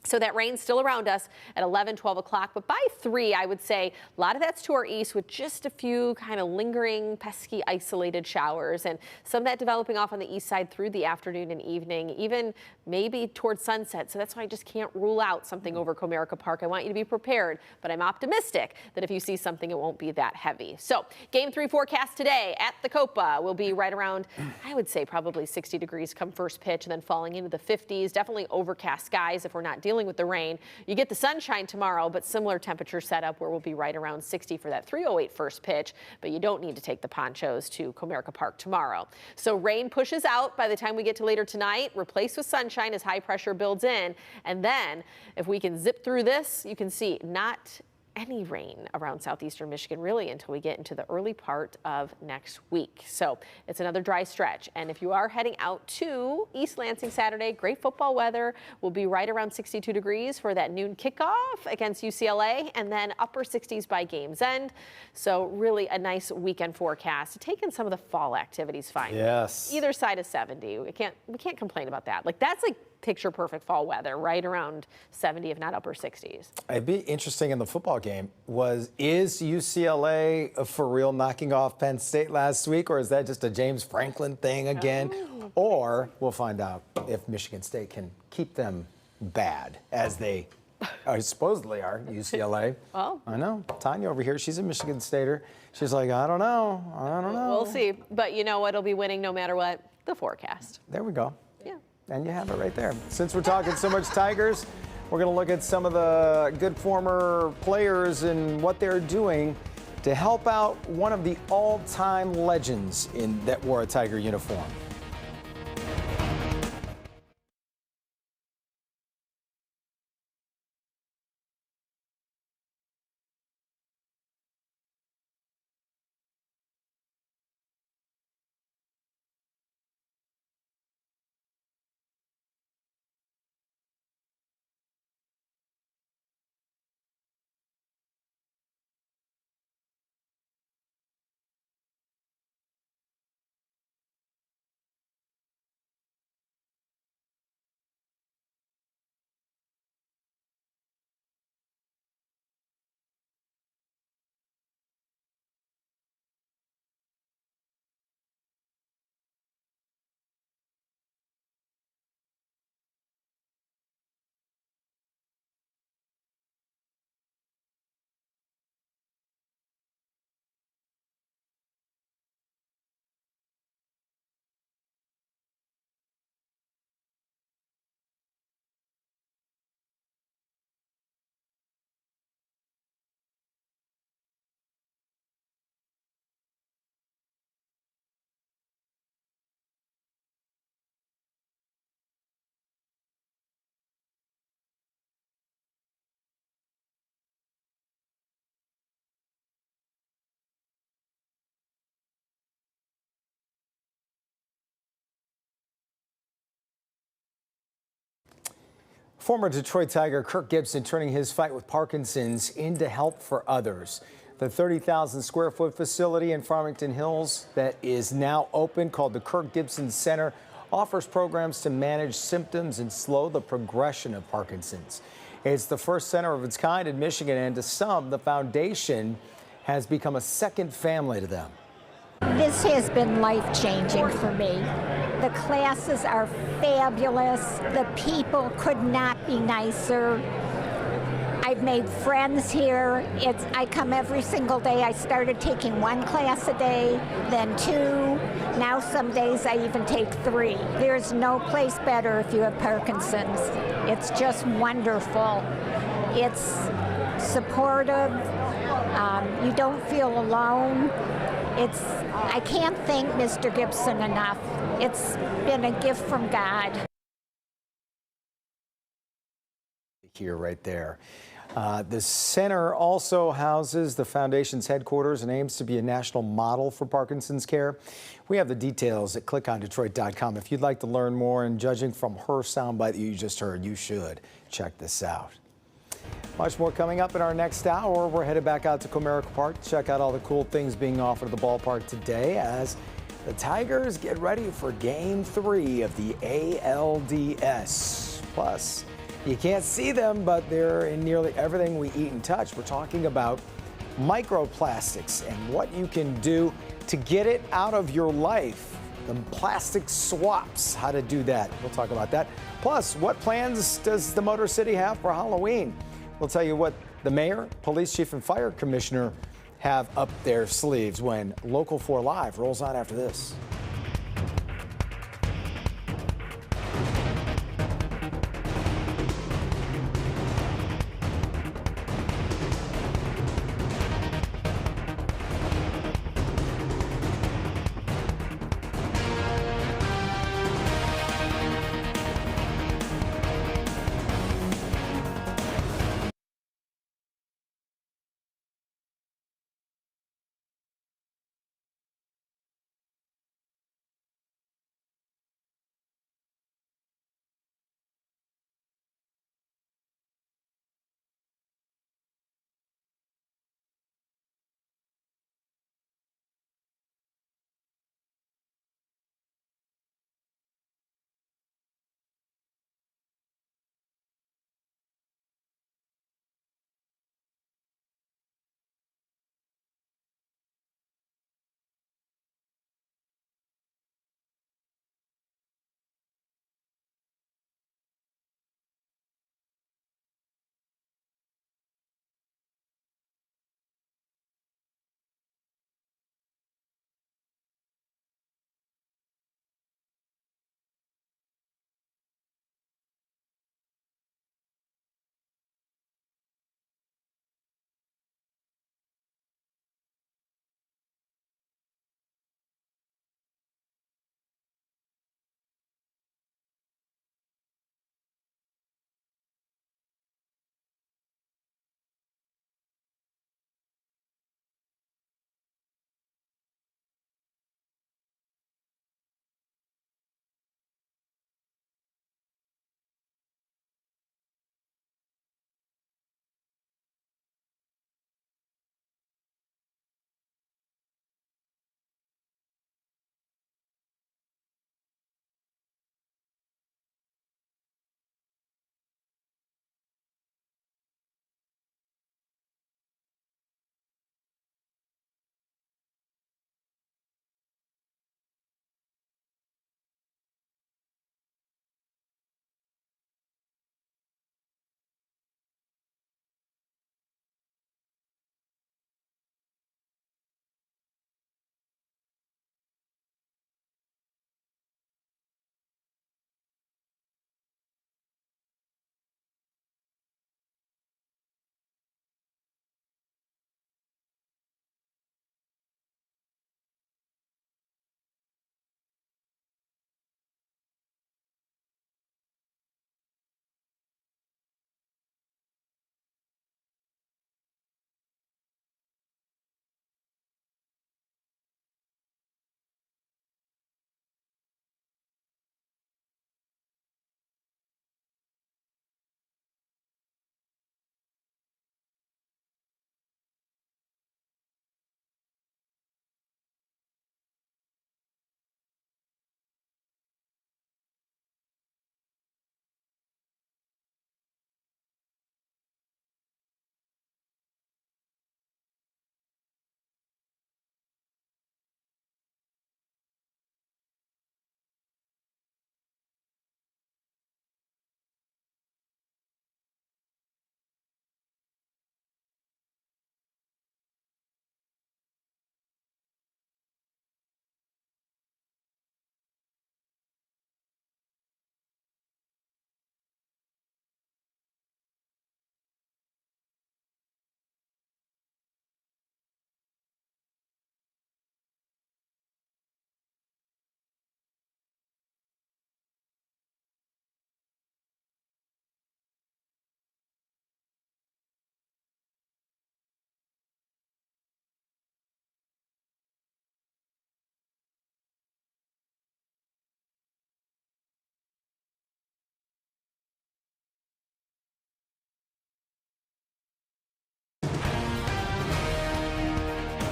So that rain's still around us at 11, 12 o'clock. But by 3, I would say a lot of that's to our east with just a few kind of lingering, pesky, isolated showers. And some of that developing off on the east side through the afternoon and evening, even maybe towards sunset. So that's why I just can't rule out something over Comerica Park. I want you to be prepared, but I'm optimistic that if you see something, it won't be that heavy. So Game 3 forecast today at the Copa will be right around, I would say, probably 60 degrees come first pitch and then falling into the 50s. Definitely overcast skies if we're not dealing with the rain. You get the sunshine tomorrow, but similar temperature setup where we'll be right around 60 for that 3:08 first pitch, but you don't need to take the ponchos to Comerica Park tomorrow. So rain pushes out by the time we get to later tonight, replaced with sunshine as high pressure builds in. And then if we can zip through this, you can see not any rain around southeastern Michigan really until we get into the early part of next week. So it's another dry stretch. And if you are heading out to East Lansing Saturday, great football weather. Will be right around 62 degrees for that noon kickoff against UCLA, and then upper 60s by game's end. So really a nice weekend forecast. Take in some of the fall activities fine. Yes. Either side of 70. We can't complain about that. Like that's like picture perfect fall weather, right around 70, if not upper 60s. It'd be interesting in the football game. Is UCLA for real knocking off Penn State last week, or is that just a James Franklin thing again? Oh. Or we'll find out if Michigan State can keep them bad, as they supposedly are, UCLA. Well, I know. Tanya over here, she's a Michigan Stater. She's like, I don't know. We'll see. But you know what'll be winning no matter what? The forecast. There we go. Yeah. And you have it right there. Since we're talking so much Tigers, we're going to look at some of the good former players and what they're doing to help out one of the all-time legends that wore a Tiger uniform. Former Detroit Tiger Kirk Gibson turning his fight with Parkinson's into help for others. The 30,000 square foot facility in Farmington Hills that is now open, called the Kirk Gibson Center, offers programs to manage symptoms and slow the progression of Parkinson's. It's the first center of its kind in Michigan, and to some, the foundation has become a second family to them. This has been life-changing for me. The classes are fabulous. The people could not be nicer. I've made friends here. I come every single day. I started taking 1 class a day, then 2. Now some days I even take 3. There's no place better if you have Parkinson's. It's just wonderful. It's supportive. You don't feel alone. I can't thank Mr. Gibson enough. It's been a gift from God. Here, right there. The center also houses the foundation's headquarters and aims to be a national model for Parkinson's care. We have the details at clickondetroit.com. If you'd like to learn more, and judging from her soundbite that you just heard, you should check this out. Much more coming up in our next hour. We're headed back out to Comerica Park to check out all the cool things being offered at the ballpark today as the Tigers get ready for Game 3 of the ALDS. Plus, you can't see them, but they're in nearly everything we eat and touch. We're talking about microplastics and what you can do to get it out of your life. The plastic swaps, how to do that. We'll talk about that. Plus, what plans does the Motor City have for Halloween? We'll tell you what the mayor, police chief, and fire commissioner have up their sleeves when Local 4 Live rolls on after this.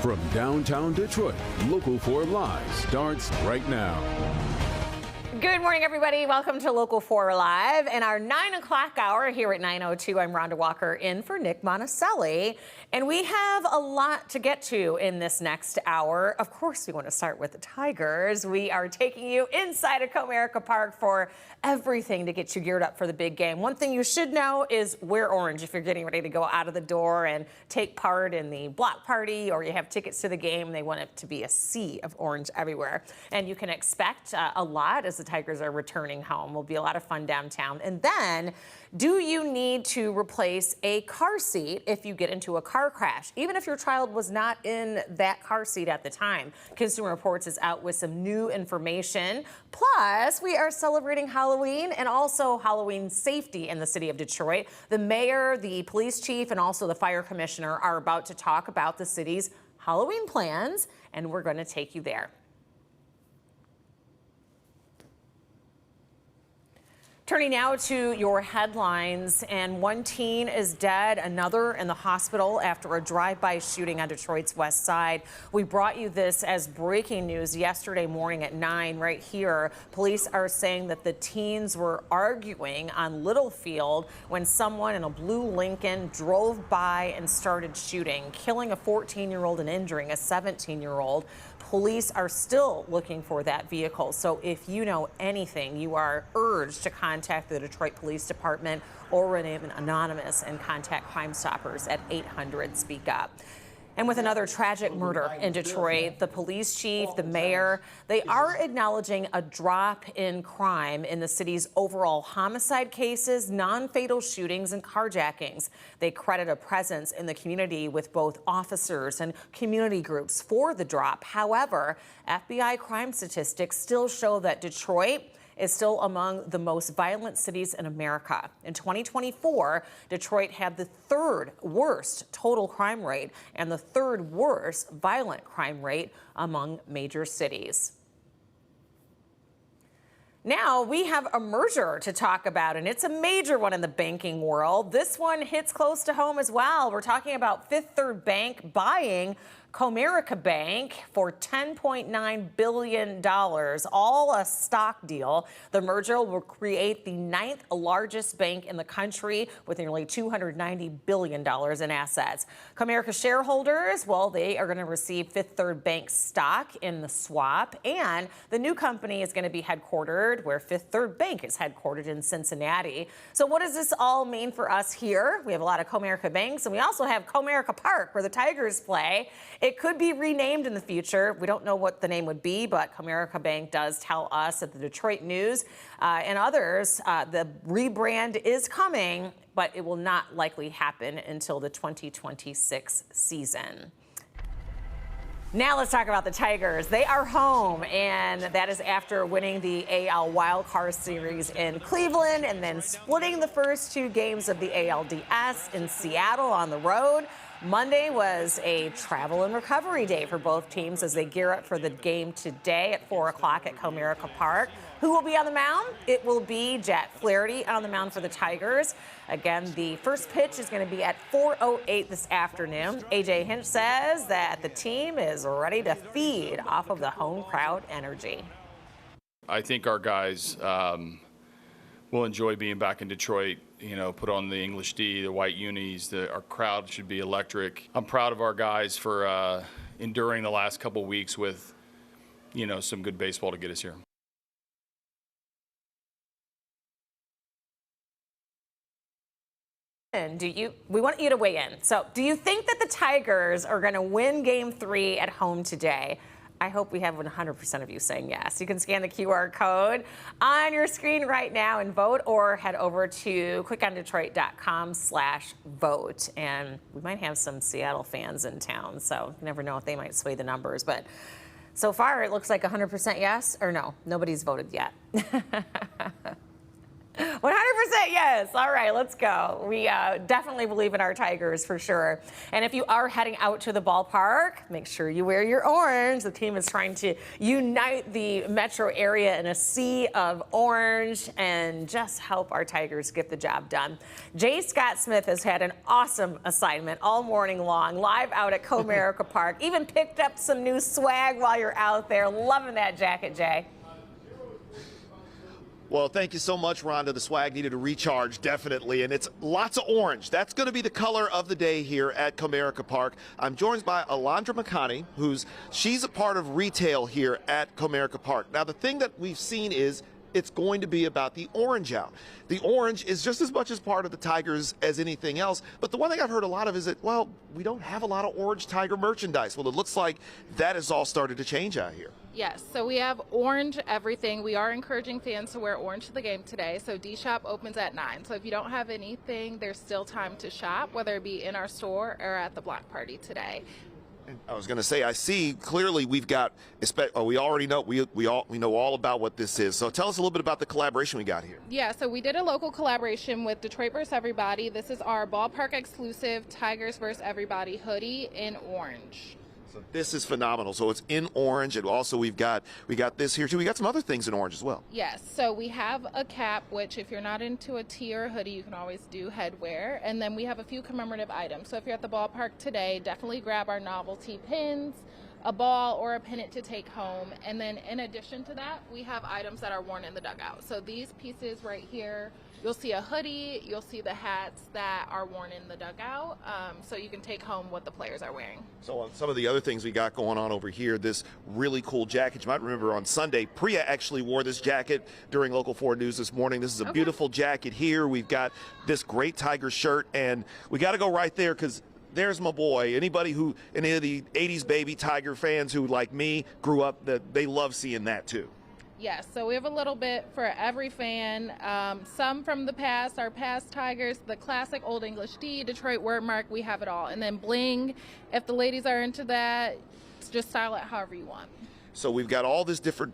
From downtown Detroit, Local 4 Live starts right now. Good morning, everybody. Welcome to Local 4 Live and our 9 o'clock hour here at 9:02. I'm Rhonda Walker in for Nick Monticelli. And we have a lot to get to in this next hour. Of course, we want to start with the Tigers. We are taking you inside of Comerica Park for everything to get you geared up for the big game. One thing you should know is wear orange if you're getting ready to go out of the door and take part in the block party, or you have tickets to the game. They want it to be a sea of orange everywhere. And you can expect a lot as the Tigers are returning home. Will be a lot of fun downtown. And then, do you need to replace a car seat if you get into a car crash, even if your child was not in that car seat at the time? Consumer Reports is out with some new information. Plus, we are celebrating Halloween and also Halloween safety in the city of Detroit. The mayor, the police chief, and also the fire commissioner are about to talk about the city's Halloween plans, and we're going to take you there. Turning now to your headlines, and one teen is dead, another in the hospital after a drive-by shooting on Detroit's west side. We brought you this as breaking news yesterday morning at 9 right here. Police are saying that the teens were arguing on Littlefield when someone in a blue Lincoln drove by and started shooting, killing a 14-year-old and injuring a 17-year-old. Police are still looking for that vehicle. So if you know anything, you are urged to contact the Detroit Police Department or remain anonymous and contact Crime Stoppers at 800-SPEAK-UP. And with another tragic murder in Detroit, the police chief, the mayor, they are acknowledging a drop in crime in the city's overall homicide cases, non-fatal shootings, and carjackings. They credit a presence in the community with both officers and community groups for the drop. However, FBI crime statistics still show that Detroit is still among the most violent cities in America. In 2024, Detroit had the third worst total crime rate and the third worst violent crime rate among major cities. Now we have a merger to talk about, and it's a major one in the banking world. This one hits close to home as well. We're talking about Fifth Third Bank buying Comerica Bank for $10.9 billion, all a stock deal. The merger will create the 9th largest bank in the country with nearly $290 billion in assets. Comerica shareholders, well, they are going to receive Fifth Third Bank stock in the swap, and the new company is going to be headquartered where Fifth Third Bank is headquartered in Cincinnati. So what does this all mean for us here? We have a lot of Comerica banks, and we also have Comerica Park where the Tigers play. It could be renamed in the future. We don't know what the name would be, but Comerica Bank does tell us at the Detroit News and others the rebrand is coming, but it will not likely happen until the 2026 season. Now let's talk about the Tigers. They are home, and that is after winning the AL Wild Card Series in Cleveland and then splitting the first 2 games of the ALDS in Seattle on the road. Monday was a travel and recovery day for both teams as they gear up for the game today at 4 o'clock at Comerica Park. Who will be on the mound? It will be Jack Flaherty on the mound for the Tigers. Again, the first pitch is going to be at 4:08 this afternoon. A.J. Hinch says that the team is ready to feed off of the home crowd energy. I think our guys will enjoy being back in Detroit. You know, put on the English D, the white unis. Our crowd should be electric. I'm proud of our guys for enduring the last couple weeks with, you know, some good baseball to get us here. And we want you to weigh in. So, do you think that the Tigers are going to win Game 3 at home today? I hope we have 100% of you saying yes. You can scan the QR code on your screen right now and vote, or head over to clickondetroit.com/vote. And we might have some Seattle fans in town, so you never know if they might sway the numbers. But so far, it looks like 100% yes or no. Nobody's voted yet. 100% it? Yes. All right, let's go. We definitely believe in our Tigers for sure. And if you are heading out to the ballpark, make sure you wear your orange. The team is trying to unite the metro area in a sea of orange and just help our Tigers get the job done. J. Scott Smith has had an awesome assignment all morning long, live out at Comerica Park. Even picked up some new swag while you're out there. Loving that jacket, Jay. Well, thank you so much, Rhonda. The swag needed a recharge, definitely, and it's lots of orange. That's going to be the color of the day here at Comerica Park. I'm joined by Alondra McConney, she's a part of retail here at Comerica Park. Now, the thing that we've seen is it's going to be about the orange out. The orange is just as much as part of the Tigers as anything else, but the one thing I've heard a lot of is that, well, we don't have a lot of orange Tiger merchandise. Well, it looks like that has all started to change out here. Yes, so we have orange everything. We are encouraging fans to wear orange to the game today. So D-Shop opens at 9. So if you don't have anything, there's still time to shop, whether it be in our store or at the block party today. I was going to say, I see clearly we've got, we already know, we know all about what this is. So tell us a little bit about the collaboration we got here. Yeah, so we did a local collaboration with Detroit vs. Everybody. This is our ballpark exclusive Tigers vs. Everybody hoodie in orange. So this is phenomenal. So it's in orange, and also we got this here too. We got some other things in orange as well. Yes, so we have a cap, which if you're not into a tee or a hoodie, you can always do headwear. And then we have a few commemorative items. So if you're at the ballpark today, definitely grab our novelty pins, a ball or a pennant to take home. And then in addition to that, we have items that are worn in the dugout. So these pieces right here, you'll see a hoodie, you'll see the hats that are worn in the dugout, so you can take home what the players are wearing. So on some of the other things we got going on over here, this really cool jacket. You might remember on Sunday, Priya actually wore this jacket during Local 4 News this morning. This is a beautiful jacket here. We've got this great Tiger shirt, and we got to go right there because there's my boy. Any of the 80s baby Tiger fans who, like me, grew up, they love seeing that too. Yes, so we have a little bit for every fan. Some from the past, our past Tigers, the classic Old English D, Detroit wordmark, we have it all. And then bling, if the ladies are into that, just style it however you want. So we've got all this different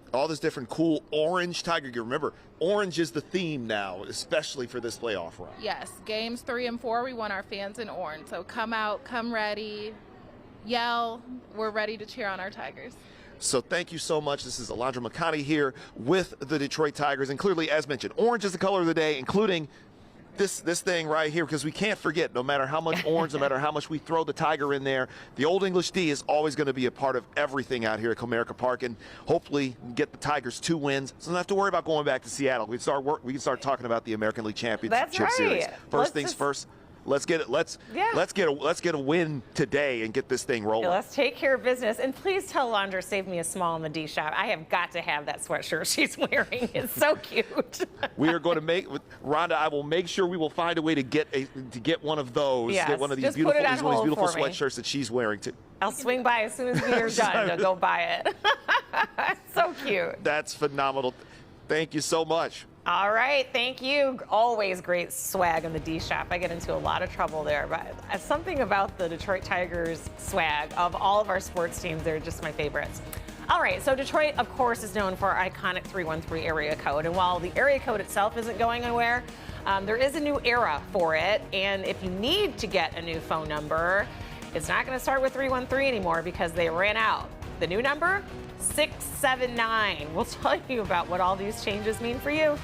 cool orange Tiger gear. Remember, orange is the theme now, especially for this playoff run. Yes, games 3 and 4, we want our fans in orange. So come out, come ready, yell. We're ready to cheer on our Tigers. So thank you so much. This is Alondra McConney here with the Detroit Tigers. And clearly, as mentioned, orange is the color of the day, including this thing right here, because we can't forget, no matter how much orange, no matter how much we throw the Tiger in there, the Old English D is always going to be a part of everything out here at Comerica Park. And hopefully get the Tigers 2 wins. So don't have to worry about going back to Seattle. We can start talking about the American League Championship Series. First things first. Let's get a win today and get this thing rolling. Let's take care of business. And please tell Alondra save me a small in the D shop. I have got to have that sweatshirt she's wearing. It's so cute. We are going to Rhonda, I will make sure we will find a way to get one of those. Yes, get one of these just beautiful, sweatshirts that she's wearing too. I'll swing by as soon as we are done to go buy it. So cute. That's phenomenal. Thank you so much. All right, thank you. Always great swag in the D shop. I get into a lot of trouble there, but something about the Detroit Tigers swag of all of our sports teams, they're just my favorites. All right, so Detroit, of course, is known for our iconic 313 area code. And while the area code itself isn't going anywhere, there is a new era for it. And if you need to get a new phone number, it's not going to start with 313 anymore because they ran out. The new number? 679. We'll tell you about what all these changes mean for you.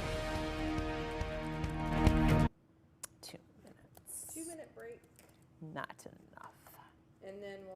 2 minutes. 2-minute break. Not enough. And then we'll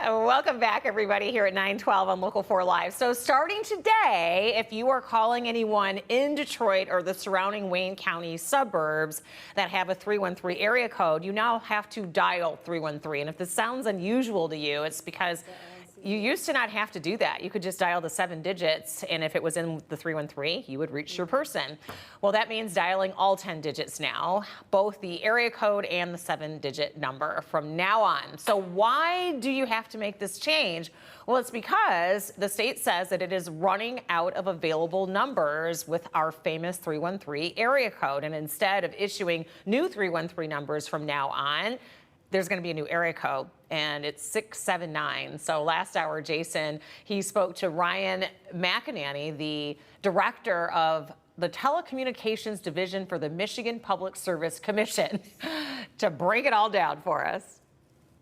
Welcome back, everybody, here at 912 on Local 4 Live. So starting today, if you are calling anyone in Detroit or the surrounding Wayne County suburbs that have a 313 area code, you now have to dial 313. And if this sounds unusual to you, it's because you used to not have to do that. You could just dial the 7 digits, and if it was in the 313, you would reach your person. Well, that means dialing all 10 digits now, both the area code and the 7-digit number from now on. So why do you have to make this change? Well, it's because the state says that it is running out of available numbers with our famous 313 area code. And instead of issuing new 313 numbers from now on, there's going to be a new area code, and it's 679. So last hour, Jason, he spoke to Ryan McInerney, the director of the Telecommunications Division for the Michigan Public Service Commission, to break it all down for us.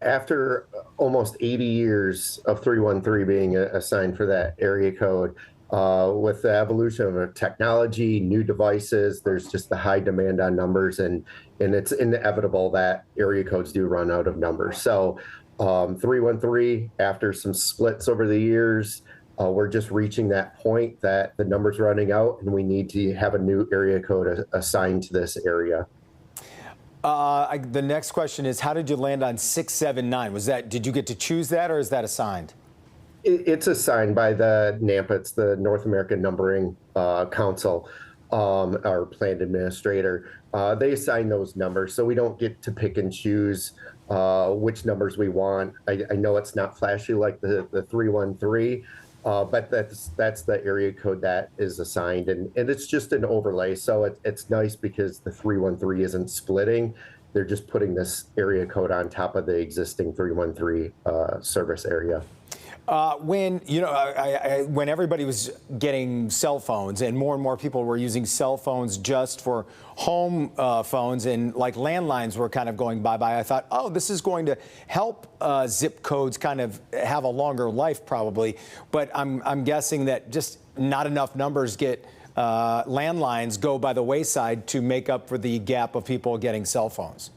After almost 80 years of 313 being assigned for that area code, with the evolution of technology, new devices, there's just the high demand on numbers, and it's inevitable that area codes do run out of numbers. So 313, after some splits over the years, we're just reaching that point that the number's running out, and we need to have a new area code assigned to this area. The next question is, how did you land on 679? Did you get to choose that, or is that assigned? It's assigned by the NAMPA, it's the North American Numbering Council, our plan administrator. They assign those numbers, so we don't get to pick and choose which numbers we want. I know it's not flashy like the 313, but that's the area code that is assigned, and it's just an overlay. So it's nice because the 313 isn't splitting. They're just putting this area code on top of the existing 313 service area. When everybody was getting cell phones and more people were using cell phones just for home phones, and like landlines were kind of going bye-bye, I thought, oh, this is going to help zip codes kind of have a longer life probably. But I'm guessing that just not enough numbers get landlines go by the wayside to make up for the gap of people getting cell phones.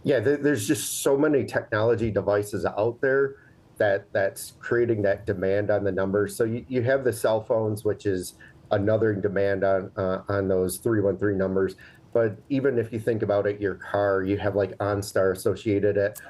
Yeah, there's just so many technology devices out there that's creating that demand on the numbers. So you have the cell phones, which is another demand on those 313 numbers. But even if you think about it, your car, you have like OnStar associated it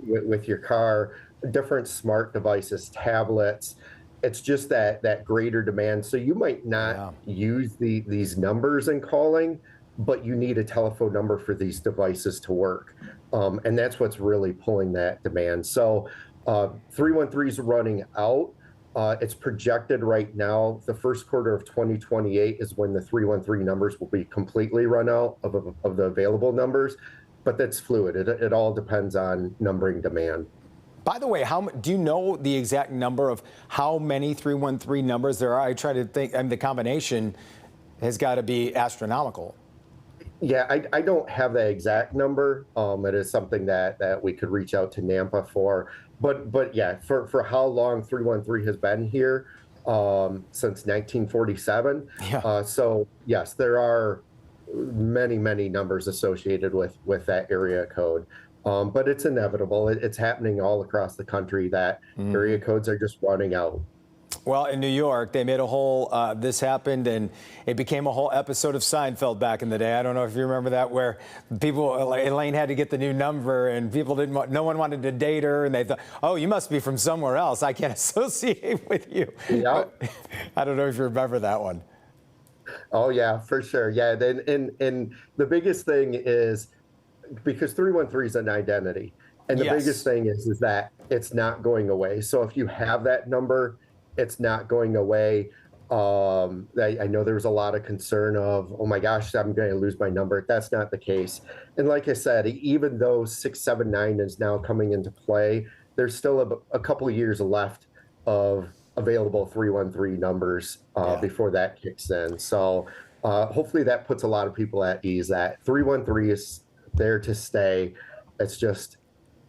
with your car, different smart devices, tablets. It's just that greater demand. So you might not use these numbers in calling, but you need a telephone number for these devices to work. And that's what's really pulling that demand. So 313 is running out. It's projected right now, the first quarter of 2028 is when the 313 numbers will be completely run out of the available numbers, but that's fluid. It all depends on numbering demand. By the way, do you know the exact number of how many 313 numbers there are? I try to think, the combination has got to be astronomical. Yeah, I don't have the exact number. It is something that we could reach out to NAMPA for. But yeah, for how long 313 has been here, since 1947. Yeah. So yes, there are many numbers associated with that area code. But it's inevitable. It's happening all across the country that area codes are just running out. Well, in New York, they made a whole, this happened, and it became a whole episode of Seinfeld back in the day. I don't know if you remember that, where people, Elaine had to get the new number, and people no one wanted to date her, and they thought, oh, you must be from somewhere else. I can't associate with you. Yeah. I don't know if you remember that one. Oh, yeah, for sure. Yeah, and the biggest thing is, because 313 is an identity, and the biggest thing is that it's not going away. So if you have that number, it's not going away. I know there was a lot of concern of, oh my gosh, I'm going to lose my number. That's not the case. And like I said, even though 679 is now coming into play, there's still a couple of years left of available 313 numbers before that kicks in. So hopefully that puts a lot of people at ease that 313 is there to stay. It's just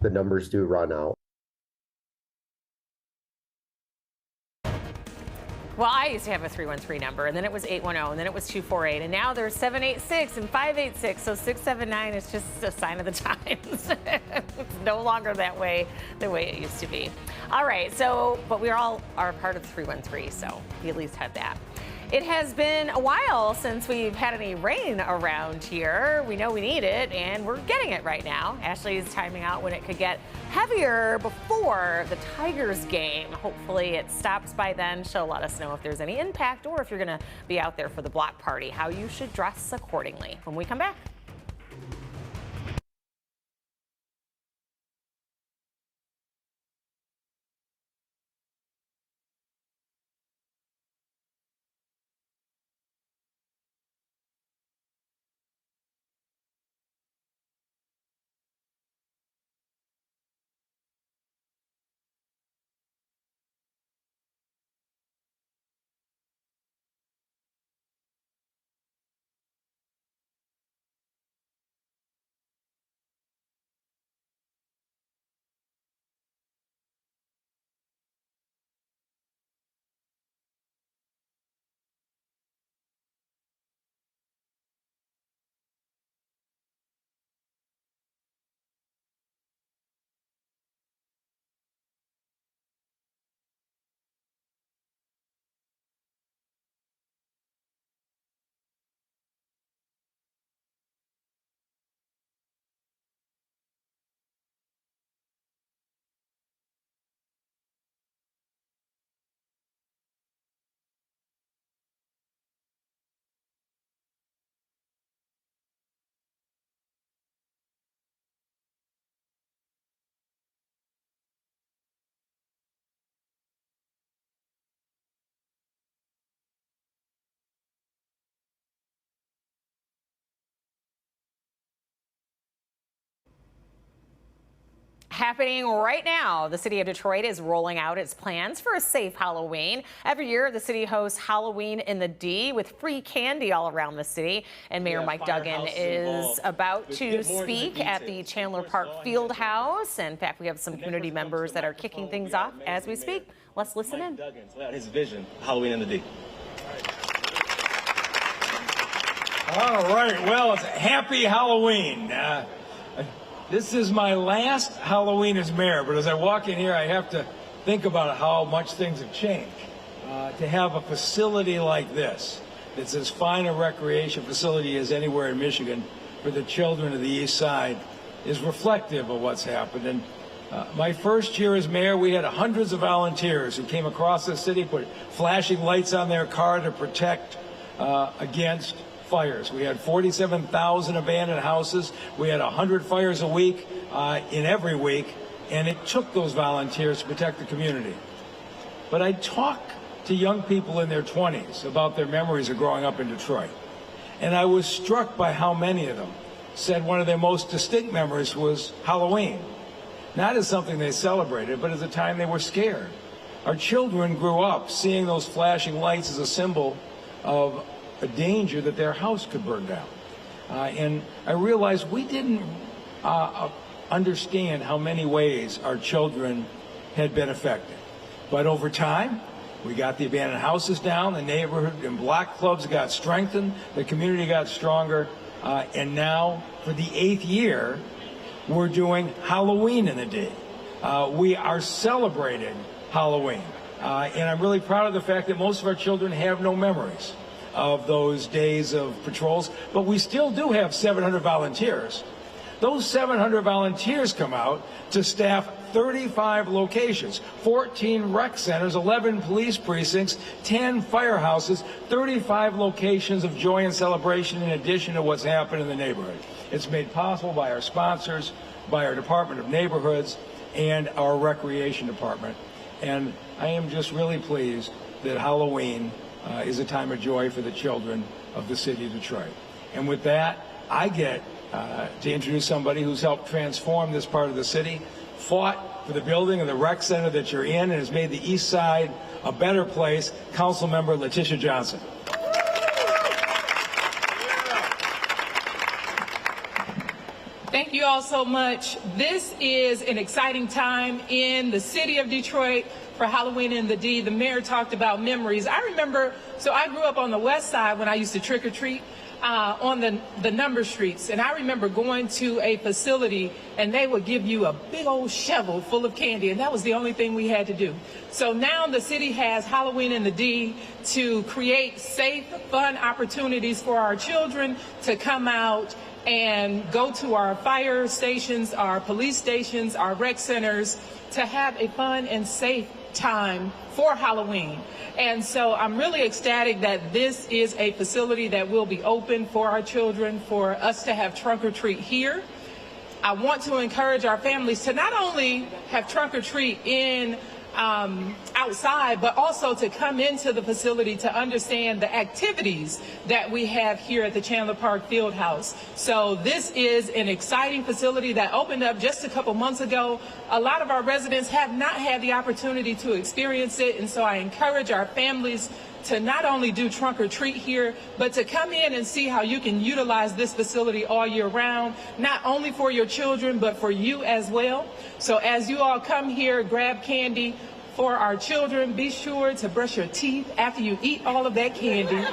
the numbers do run out. Well, I used to have a 313 number, and then it was 810, and then it was 248, and now there's 786 and 586. So 679 is just a sign of the times. It's no longer that way, the way it used to be. All right, so, but we all are part of the 313, so we at least have that. It has been a while since we've had any rain around here. We know we need it, and we're getting it right now. Ashley is timing out when it could get heavier before the Tigers game. Hopefully it stops by then. She'll let us know if there's any impact or if you're going to be out there for the block party, how you should dress accordingly when we come back. Happening right now, the city of Detroit is rolling out its plans for a safe Halloween. Every year, the city hosts Halloween in the D with free candy all around the city. And Mayor Mike Duggan is about to speak at the Chandler Park Field House. In fact, we have some community members that are kicking things off as we speak. Let's listen in. His vision, Halloween in the D. All right, well, it's a happy Halloween. This is my last Halloween as mayor, but as I walk in here, I have to think about how much things have changed. To have a facility like this, that's as fine a recreation facility as anywhere in Michigan for the children of the East Side, is reflective of what's happened. And my first year as mayor, we had hundreds of volunteers who came across the city, put flashing lights on their car to protect against fires. We had 47,000 abandoned houses. We had 100 fires a week in every week, and it took those volunteers to protect the community. But I talk to young people in their 20s about their memories of growing up in Detroit, and I was struck by how many of them said one of their most distinct memories was Halloween. Not as something they celebrated, but as a time they were scared. Our children grew up seeing those flashing lights as a symbol of a danger that their house could burn down. And I realized we didn't understand how many ways our children had been affected. But over time, we got the abandoned houses down, the neighborhood and block clubs got strengthened, the community got stronger, and now, for the 8th year, we're doing Halloween in the D. We are celebrating Halloween. And I'm really proud of the fact that most of our children have no memories of those days of patrols, but we still do have 700 volunteers. Those 700 volunteers come out to staff 35 locations, 14 rec centers, 11 police precincts, 10 firehouses, 35 locations of joy and celebration in addition to what's happened in the neighborhood. It's made possible by our sponsors, by our Department of Neighborhoods, and our Recreation Department. And I am just really pleased that Halloween is a time of joy for the children of the city of Detroit. And with that, I get to introduce somebody who's helped transform this part of the city, fought for the building of the rec center that you're in, and has made the East Side a better place, Councilmember Letitia Johnson. Thank you all so much. This is an exciting time in the city of Detroit for Halloween in the D. The mayor talked about memories. I remember, so I grew up on the west side when I used to trick or treat on the number streets. And I remember going to a facility and they would give you a big old shovel full of candy, and that was the only thing we had to do. So now the city has Halloween in the D to create safe, fun opportunities for our children to come out and go to our fire stations, our police stations, our rec centers, to have a fun and safe time for Halloween. And so I'm really ecstatic that this is a facility that will be open for our children, for us to have trunk or treat here. I want to encourage our families to not only have trunk or treat in outside, but also to come into the facility to understand the activities that we have here at the Chandler Park Fieldhouse. So this is an exciting facility that opened up just a couple months ago. A lot of our residents have not had the opportunity to experience it, and so I encourage our families to not only do trunk or treat here, but to come in and see how you can utilize this facility all year round, not only for your children, but for you as well. So as you all come here, grab candy for our children. Be sure to brush your teeth after you eat all of that candy.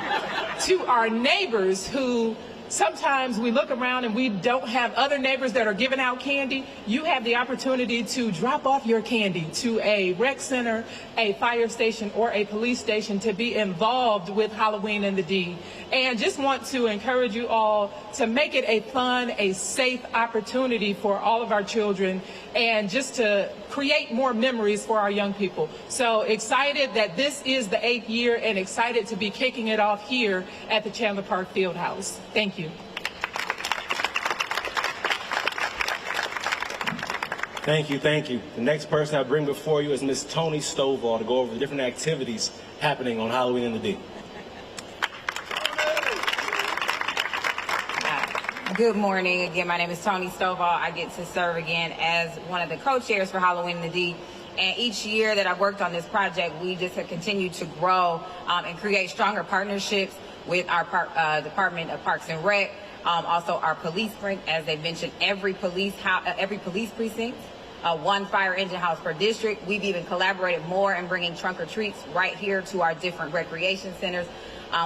To our neighbors who sometimes we look around and we don't have other neighbors that are giving out candy, you have the opportunity to drop off your candy to a rec center, a fire station, or a police station to be involved with Halloween in the D. And just want to encourage you all to make it a fun, a safe opportunity for all of our children, and just to create more memories for our young people. So excited that this is the 8th year, and excited to be kicking it off here at the Chandler Park Fieldhouse. Thank you. Thank you, thank you. The next person I bring before you is Ms. Tony Stovall to go over the different activities happening on Halloween in the D. Good morning. Again, my name is Tony Stovall. I get to serve again as one of the co-chairs for Halloween in the D. And each year that I've worked on this project, we just have continued to grow and create stronger partnerships with our Department of Parks and Rec, also our police, as they mentioned, every police precinct, one fire engine house per district. We've even collaborated more in bringing trunk or treats right here to our different recreation centers.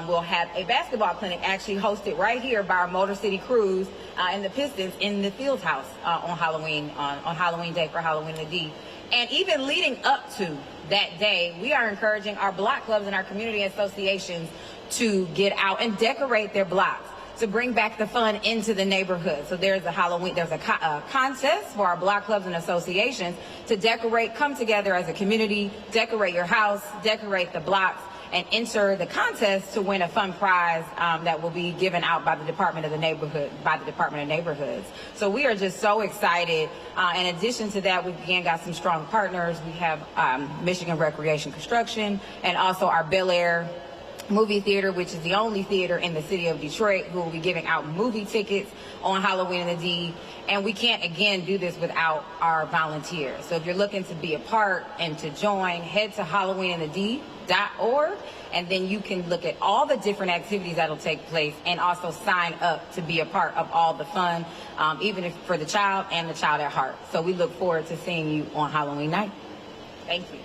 We'll have a basketball clinic actually hosted right here by our Motor City Crews and the Pistons in the Fieldhouse on Halloween Day for Halloween in the D. And even leading up to that day, we are encouraging our block clubs and our community associations to get out and decorate their blocks, to bring back the fun into the neighborhood. So there's a contest for our block clubs and associations to decorate, come together as a community, decorate your house, decorate the blocks, and enter the contest to win a fun prize that will be given out by the Department of Neighborhoods. So we are just so excited. In addition to that, we've again got some strong partners. We have Michigan Recreation Construction, and also our Bel Air Movie Theater, which is the only theater in the city of Detroit, who will be giving out movie tickets on Halloween in the D. And we can't, again, do this without our volunteers. So if you're looking to be a part and to join, head to halloweeninthed.org, and then you can look at all the different activities that'll take place and also sign up to be a part of all the fun, even if for the child and the child at heart. So we look forward to seeing you on Halloween night. Thank you.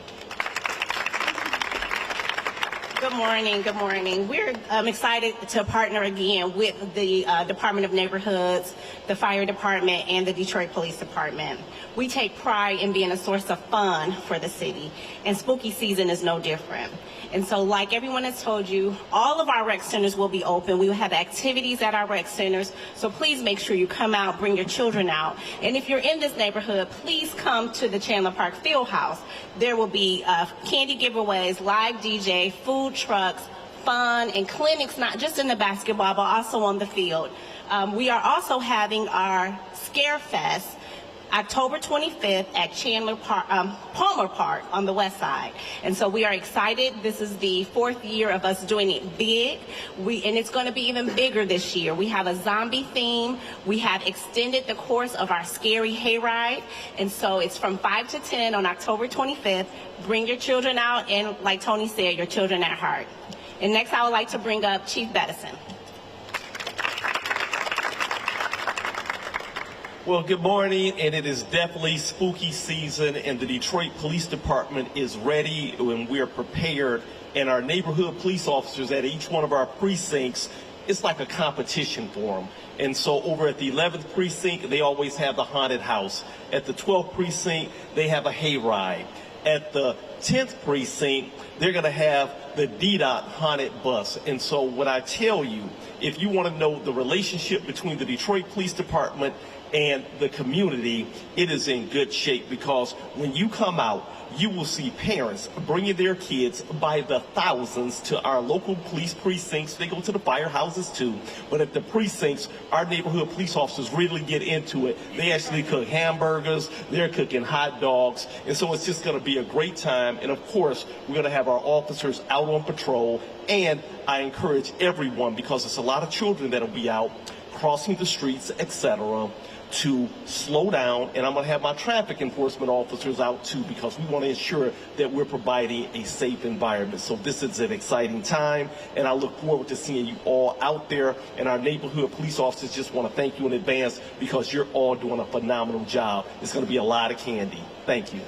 Good morning. Good morning. We're excited to partner again with the Department of Neighborhoods, the Fire Department, and the Detroit Police Department. We take pride in being a source of fun for the city, and spooky season is no different. And so, like everyone has told you, all of our rec centers will be open. We will have activities at our rec centers, so please make sure you come out, bring your children out. And if you're in this neighborhood, please come to the Chandler Park Fieldhouse. There will be candy giveaways, live DJ, food trucks, fun, and clinics, not just in the basketball, but also on the field. We are also having our Scare Fest October 25th at Chandler Park, Palmer Park on the west side. And so we are excited. This is the 4th year of us doing it big. And it's going to be even bigger this year. We have a zombie theme. We have extended the course of our scary hayride. And so it's from 5 to 10 on October 25th. Bring your children out, and like Tony said, your children at heart. And next I would like to bring up Chief Bettison. Well, good morning, and it is definitely spooky season, and the Detroit Police Department is ready and we're prepared, and our neighborhood police officers at each one of our precincts, it's like a competition for them. And so over at the 11th precinct, they always have the haunted house. At the 12th precinct, they have a hayride. At the 10th precinct, they're going to have the DDOT haunted bus. And so what I tell you, if you want to know the relationship between the Detroit Police Department and the community, it is in good shape, because when you come out, you will see parents bringing their kids by the thousands to our local police precincts. They go to the firehouses too. But at the precincts, our neighborhood police officers really get into it. They actually cook hamburgers. They're cooking hot dogs. And so it's just going to be a great time. And of course, we're going to have our officers out on patrol. And I encourage everyone, because it's a lot of children that'll be out crossing the streets, etc., to slow down, and I'm going to have my traffic enforcement officers out too, because we want to ensure that we're providing a safe environment. So this is an exciting time, and I look forward to seeing you all out there. And our neighborhood police officers just want to thank you in advance, because you're all doing a phenomenal job. It's going to be a lot of candy. Thank you.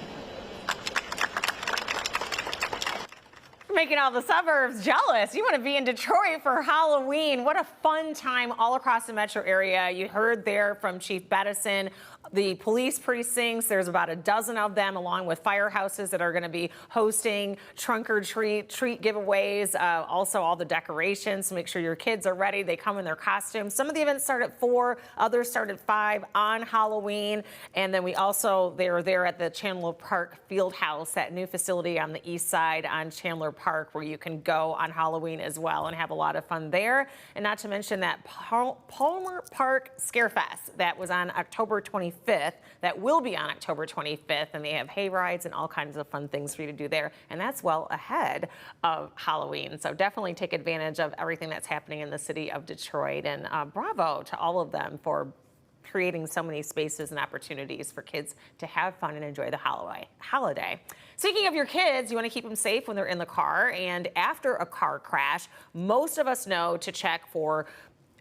Making all the suburbs jealous. You want to be in Detroit for Halloween. What a fun time all across the metro area. You heard there from Chief Bettison. The police precincts, there's about a dozen of them, along with firehouses that are going to be hosting trunk or treat giveaways. Also all the decorations, so make sure your kids are ready. They come in their costumes. Some of the events start at 4, others start at 5 on Halloween. And then they're there at the Chandler Park Field House, that new facility on the east side on Chandler Park, where you can go on Halloween as well and have a lot of fun there. And not to mention that Palmer Park Scarefest that was on October 25th. That will be on October 25th, and they have hay rides and all kinds of fun things for you to do there, and that's well ahead of Halloween. So definitely take advantage of everything that's happening in the city of Detroit, and bravo to all of them for creating so many spaces and opportunities for kids to have fun and enjoy the holiday. Speaking of your kids, you want to keep them safe when they're in the car, and after a car crash, most of us know to check for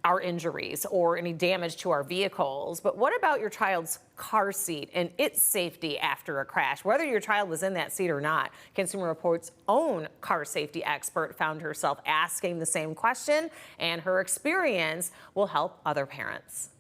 our injuries or any damage to our vehicles. But what about your child's car seat and its safety after a crash, whether your child was in that seat or not? Consumer Reports' own car safety expert found herself asking the same question, and her experience will help other parents.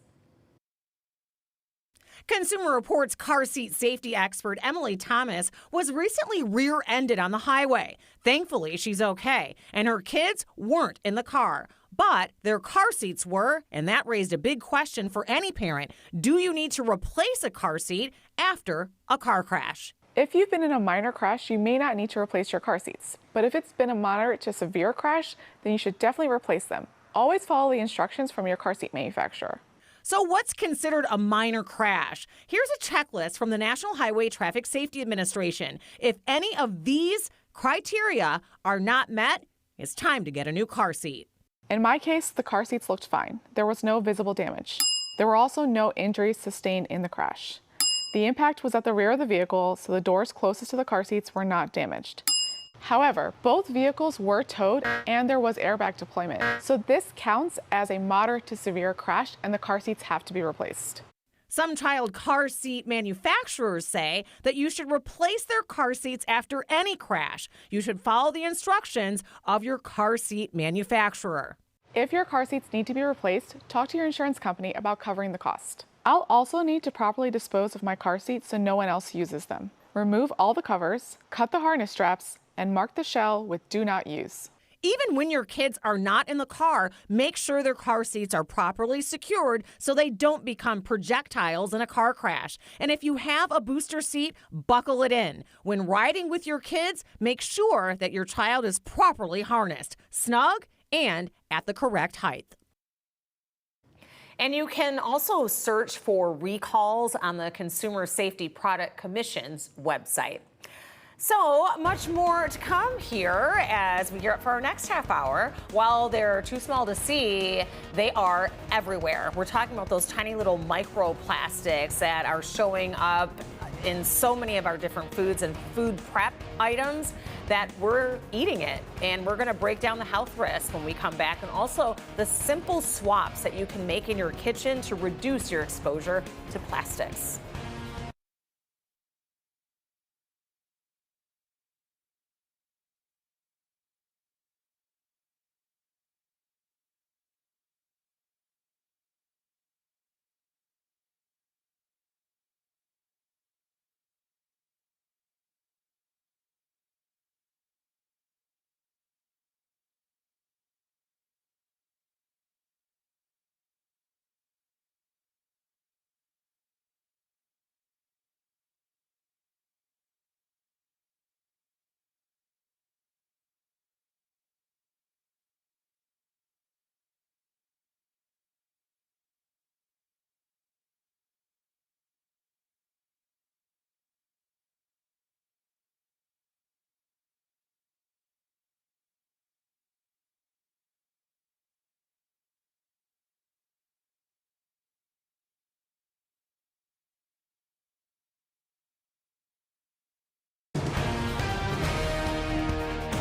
Consumer Reports car seat safety expert Emily Thomas was recently rear-ended on the highway. Thankfully, she's okay, and her kids weren't in the car. But their car seats were, and that raised a big question for any parent. Do you need to replace a car seat after a car crash? If you've been in a minor crash, you may not need to replace your car seats. But if it's been a moderate to severe crash, then you should definitely replace them. Always follow the instructions from your car seat manufacturer. So what's considered a minor crash? Here's a checklist from the National Highway Traffic Safety Administration. If any of these criteria are not met, it's time to get a new car seat. In my case, the car seats looked fine. There was no visible damage. There were also no injuries sustained in the crash. The impact was at the rear of the vehicle, so the doors closest to the car seats were not damaged. However, both vehicles were towed and there was airbag deployment. So this counts as a moderate to severe crash, and the car seats have to be replaced. Some child car seat manufacturers say that you should replace their car seats after any crash. You should follow the instructions of your car seat manufacturer. If your car seats need to be replaced, talk to your insurance company about covering the cost. I'll also need to properly dispose of my car seats so no one else uses them. Remove all the covers, cut the harness straps, and mark the shell with "Do Not Use." Even when your kids are not in the car, make sure their car seats are properly secured so they don't become projectiles in a car crash. And if you have a booster seat, buckle it in. When riding with your kids, make sure that your child is properly harnessed, snug, and at the correct height. And you can also search for recalls on the Consumer Safety Product Commission's website. So much more to come here as we gear up for our next half hour. While they're too small to see, they are everywhere. We're talking about those tiny little microplastics that are showing up in so many of our different foods and food prep items that we're eating it. And we're going to break down the health risks when we come back, and also the simple swaps that you can make in your kitchen to reduce your exposure to plastics.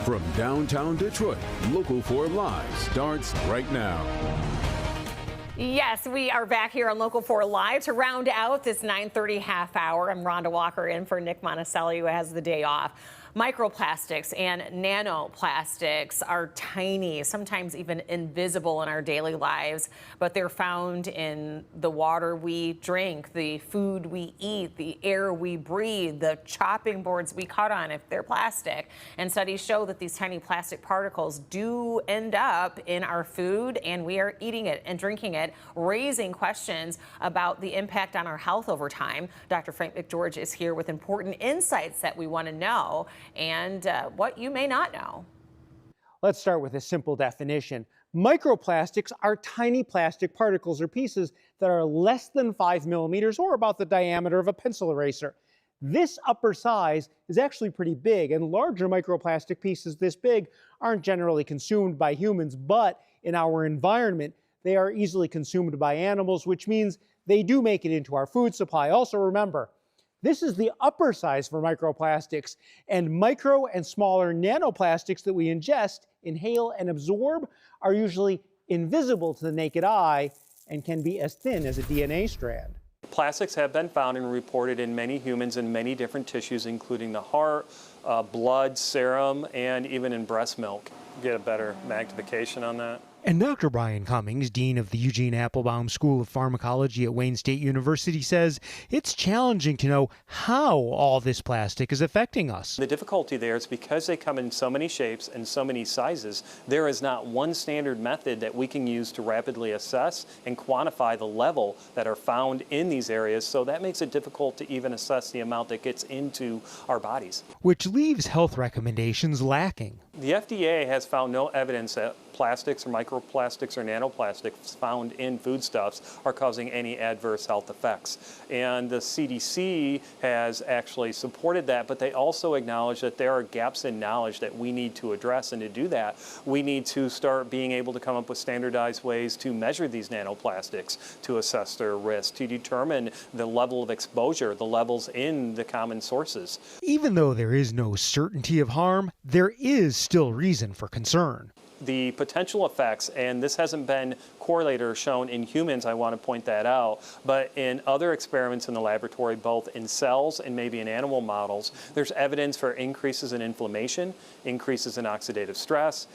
From downtown Detroit, Local 4 Live starts right now. Yes, we are back here on Local 4 Live to round out this 9:30 half hour. I'm Rhonda Walker in for Nick Monticelli, who has the day off. Microplastics and nanoplastics are tiny, sometimes even invisible in our daily lives, but they're found in the water we drink, the food we eat, the air we breathe, the chopping boards we cut on if they're plastic. And studies show that these tiny plastic particles do end up in our food, and we are eating it and drinking it, raising questions about the impact on our health over time. Dr. Frank McGeorge is here with important insights that we want to know and what you may not know. Let's start with a simple definition. Microplastics are tiny plastic particles or pieces that are less than 5 millimeters, or about the diameter of a pencil eraser. This upper size is actually pretty big, and larger microplastic pieces this big aren't generally consumed by humans, but in our environment, they are easily consumed by animals, which means they do make it into our food supply. Also remember, this is the upper size for microplastics, and micro and smaller nanoplastics that we ingest, inhale, and absorb are usually invisible to the naked eye and can be as thin as a DNA strand. Plastics have been found and reported in many humans in many different tissues, including the heart, blood, serum, and even in breast milk. Get a better magnification on that. And Dr. Brian Cummings, Dean of the Eugene Applebaum School of Pharmacology at Wayne State University, says it's challenging to know how all this plastic is affecting us. The difficulty there is because they come in so many shapes and so many sizes, there is not one standard method that we can use to rapidly assess and quantify the level that are found in these areas, so that makes it difficult to even assess the amount that gets into our bodies. Which leaves health recommendations lacking. The FDA has found no evidence that plastics or microplastics or nanoplastics found in foodstuffs are causing any adverse health effects. And the CDC has actually supported that, but they also acknowledge that there are gaps in knowledge that we need to address, and to do that, we need to start being able to come up with standardized ways to measure these nanoplastics, to assess their risk, to determine the level of exposure, the levels in the common sources. Even though there is no certainty of harm, there is still reason for concern. The potential effects, and this hasn't been correlated or shown in humans, I want to point that out, but in other experiments in the laboratory, both in cells and maybe in animal models, there's evidence for increases in inflammation, increases in oxidative stress,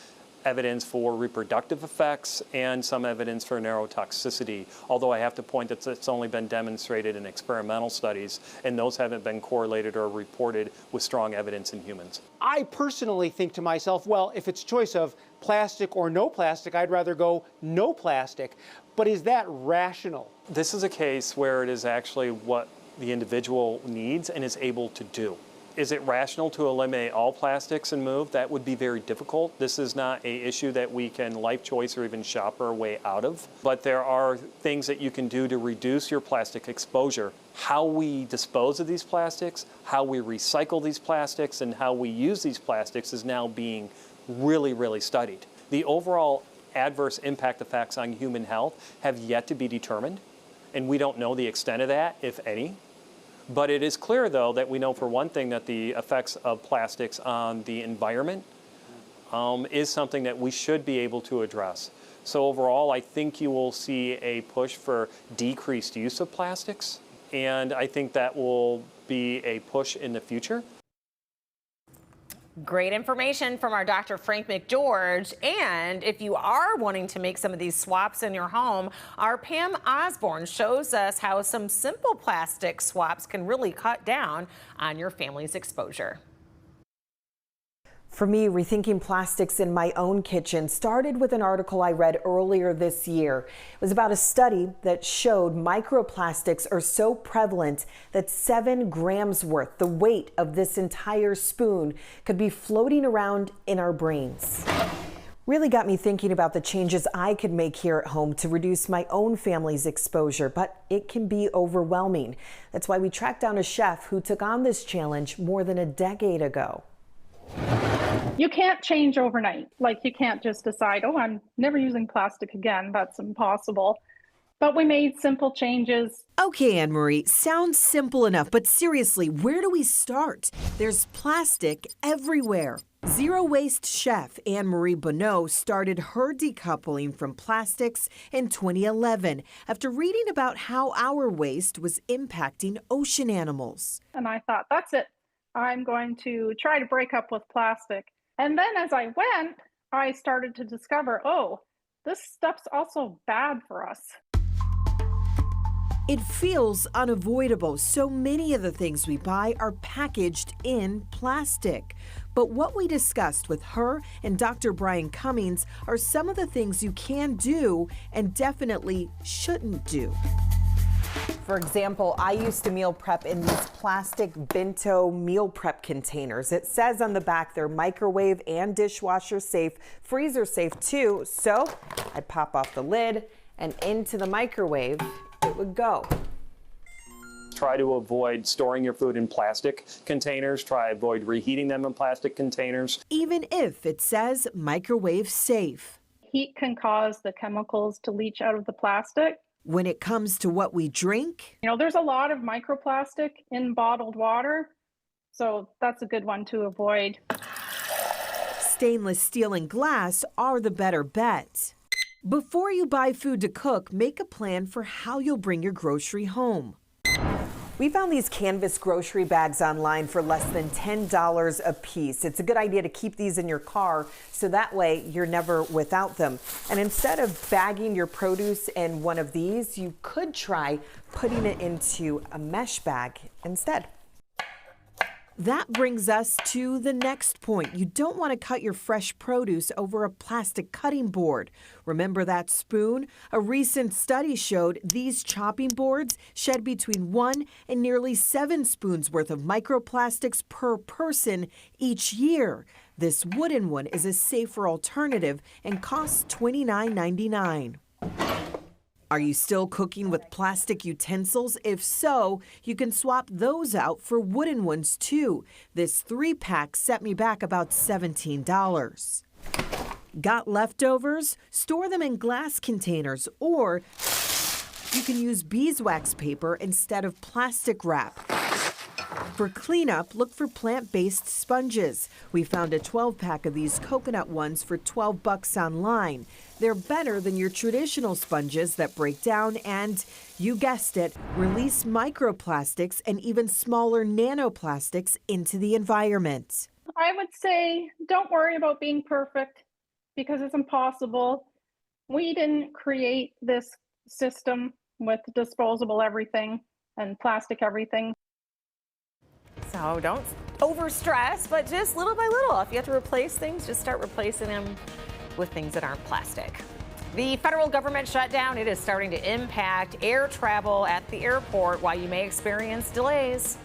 evidence for reproductive effects, and some evidence for neurotoxicity, although I have to point that it's only been demonstrated in experimental studies, and those haven't been correlated or reported with strong evidence in humans. I personally think to myself, well, if it's a choice of plastic or no plastic, I'd rather go no plastic. But is that rational? This is a case where it is actually what the individual needs and is able to do. Is it rational to eliminate all plastics and move? That would be very difficult. This is not an issue that we can life choice or even shop our way out of. But there are things that you can do to reduce your plastic exposure. How we dispose of these plastics, how we recycle these plastics, and how we use these plastics is now being really, really studied. The overall adverse impact effects on human health have yet to be determined, and we don't know the extent of that, if any. But it is clear, though, that we know for one thing that the effects of plastics on the environment is something that we should be able to address. So overall, I think you will see a push for decreased use of plastics, and I think that will be a push in the future. Great information from our Dr. Frank McGeorge. And if you are wanting to make some of these swaps in your home, our Pam Osborne shows us how some simple plastic swaps can really cut down on your family's exposure. For me, rethinking plastics in my own kitchen started with an article I read earlier this year. It was about a study that showed microplastics are so prevalent that 7 grams worth, the weight of this entire spoon, could be floating around in our brains. Really got me thinking about the changes I could make here at home to reduce my own family's exposure, but it can be overwhelming. That's why we tracked down a chef who took on this challenge more than a decade ago. You can't change overnight. Like, you can't just decide, oh, I'm never using plastic again. That's impossible. But we made simple changes. Okay, Anne Marie, sounds simple enough, but seriously, where do we start? There's plastic everywhere. Zero Waste chef Anne Marie Bonneau started her decoupling from plastics in 2011 after reading about how our waste was impacting ocean animals. And I thought, that's it. I'm going to try to break up with plastic. And then as I went, I started to discover, oh, this stuff's also bad for us. It feels unavoidable. So many of the things we buy are packaged in plastic. But what we discussed with her and Dr. Brian Cummings are some of the things you can do and definitely shouldn't do. For example, I used to meal prep in these plastic Bento meal prep containers. It says on the back they're microwave and dishwasher safe, freezer safe too. So I'd pop off the lid and into the microwave it would go. Try to avoid storing your food in plastic containers. Try to avoid reheating them in plastic containers. Even if it says microwave safe. Heat can cause the chemicals to leach out of the plastic. When it comes to what we drink, you know, there's a lot of microplastic in bottled water, so that's a good one to avoid. Stainless steel and glass are the better bet. Before you buy food to cook, make a plan for how you'll bring your grocery home. We found these canvas grocery bags online for less than $10 a piece. It's a good idea to keep these in your car so that way you're never without them. And instead of bagging your produce in one of these, you could try putting it into a mesh bag instead. That brings us to the next point. You don't want to cut your fresh produce over a plastic cutting board. Remember that spoon? A recent study showed these chopping boards shed between 1 and nearly 7 spoons worth of microplastics per person each year. This wooden one is a safer alternative and costs $29.99. Are you still cooking with plastic utensils? If so, you can swap those out for wooden ones too. This 3-pack set me back about $17. Got leftovers? Store them in glass containers, or you can use beeswax paper instead of plastic wrap. For cleanup, look for plant-based sponges. We found a 12-pack of these coconut ones for $12 online. They're better than your traditional sponges that break down and, you guessed it, release microplastics and even smaller nanoplastics into the environment. I would say don't worry about being perfect because it's impossible. We didn't create this system with disposable everything and plastic everything. So don't overstress, but just little by little. If you have to replace things, just start replacing them with things that aren't plastic. The federal government shutdown, it is starting to impact air travel at the airport, while you may experience delays.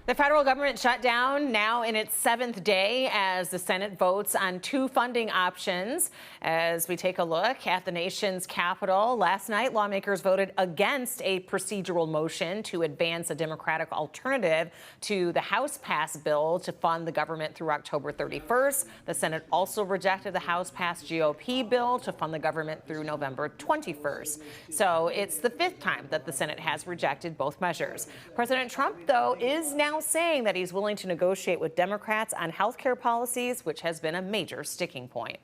The federal government shut down now in its 7th day as the Senate votes on 2 funding options. As we take a look at the nation's capital, last night lawmakers voted against a procedural motion to advance a Democratic alternative to the House-passed bill to fund the government through October 31st. The Senate also rejected the House-passed GOP bill to fund the government through November 21st. So it's the 5th time that the Senate has rejected both measures. President Trump, though, is now saying that he's willing to negotiate with Democrats on health care policies, which has been a major sticking point.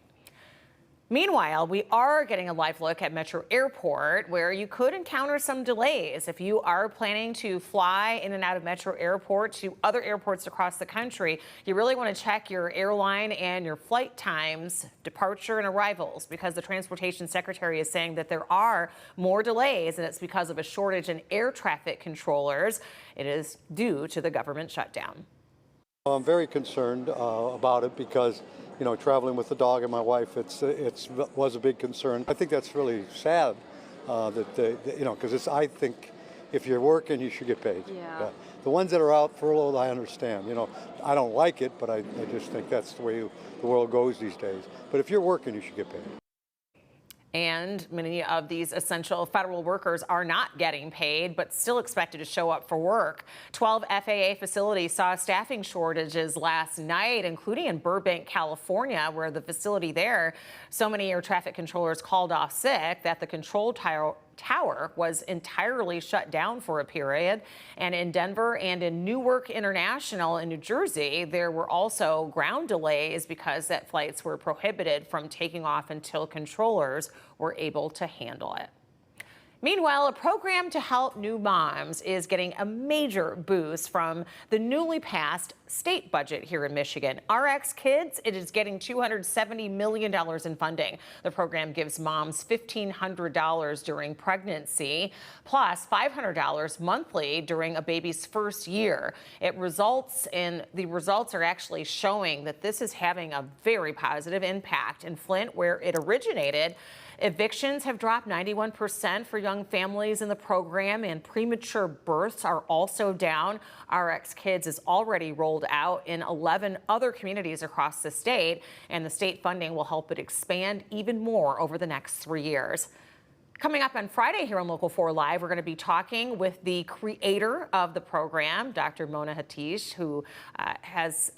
Meanwhile, we are getting a live look at Metro Airport, where you could encounter some delays. If you are planning to fly in and out of Metro Airport to other airports across the country, you really want to check your airline and your flight times, departure and arrivals, because the Transportation Secretary is saying that there are more delays, and it's because of a shortage in air traffic controllers. It is due to the government shutdown. I'm very concerned about it because, you know, traveling with the dog and my wife, it was a big concern. I think that's really sad because I think if you're working, you should get paid. Yeah. The ones that are out furloughed, I understand. You know, I don't like it, but I just think that's the way the world goes these days. But if you're working, you should get paid. And many of these essential federal workers are not getting paid, but still expected to show up for work. 12 FAA facilities saw staffing shortages last night, including in Burbank, California, where the facility there, so many air traffic controllers called off sick that the control tower was entirely shut down for a period. And in Denver and in Newark International in New Jersey, there were also ground delays because that flights were prohibited from taking off until controllers were able to handle it. Meanwhile, a program to help new moms is getting a major boost from the newly passed state budget here in Michigan. RX Kids, it is getting $270 million in funding. The program gives moms $1,500 during pregnancy, plus $500 monthly during a baby's first year. The results are actually showing that this is having a very positive impact. In Flint, where it originated, evictions have dropped 91% for young families in the program, and premature births are also down. RX Kids is already rolled out in 11 other communities across the state, and the state funding will help it expand even more over the next 3 years. Coming up on Friday here on Local 4 Live, we're going to be talking with the creator of the program, Dr. Mona Hatish, who has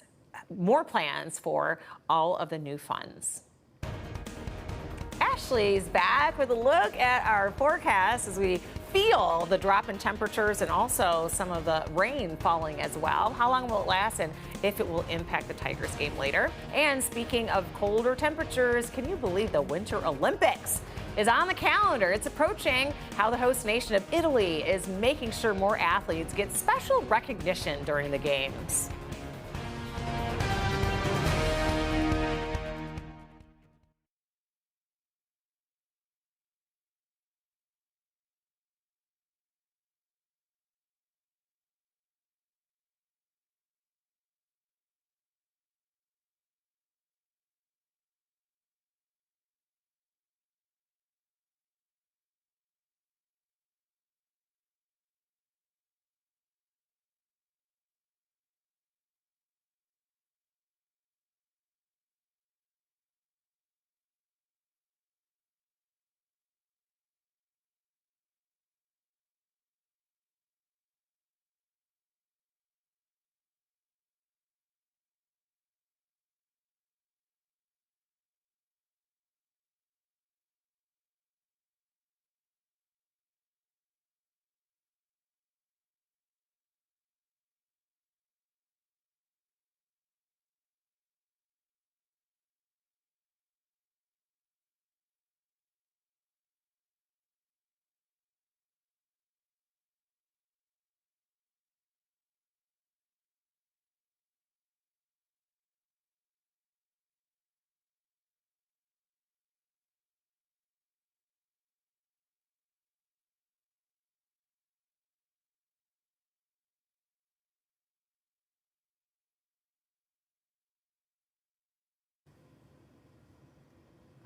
more plans for all of the new funds. Ashley's back with a look at our forecast as we feel the drop in temperatures and also some of the rain falling as well. How long will it last and if it will impact the Tigers game later? And speaking of colder temperatures, can you believe the Winter Olympics is on the calendar? It's approaching. How the host nation of Italy is making sure more athletes get special recognition during the games.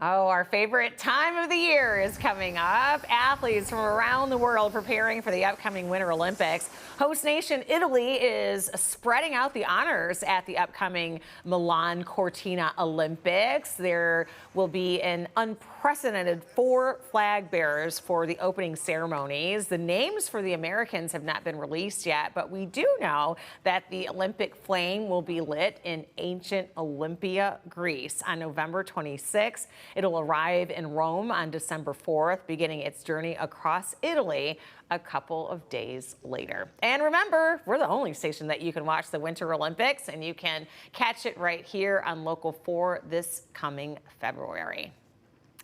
Oh, our favorite time of the year is coming up. Athletes from around the world preparing for the upcoming Winter Olympics. Host nation Italy is spreading out the honors at the upcoming Milan Cortina Olympics. There will be an unprecedented 4 flag bearers for the opening ceremonies. The names for the Americans have not been released yet, but we do know that the Olympic flame will be lit in ancient Olympia, Greece on November 26th. It'll arrive in Rome on December 4th, beginning its journey across Italy a couple of days later. And remember, we're the only station that you can watch the Winter Olympics, and you can catch it right here on Local 4 this coming February.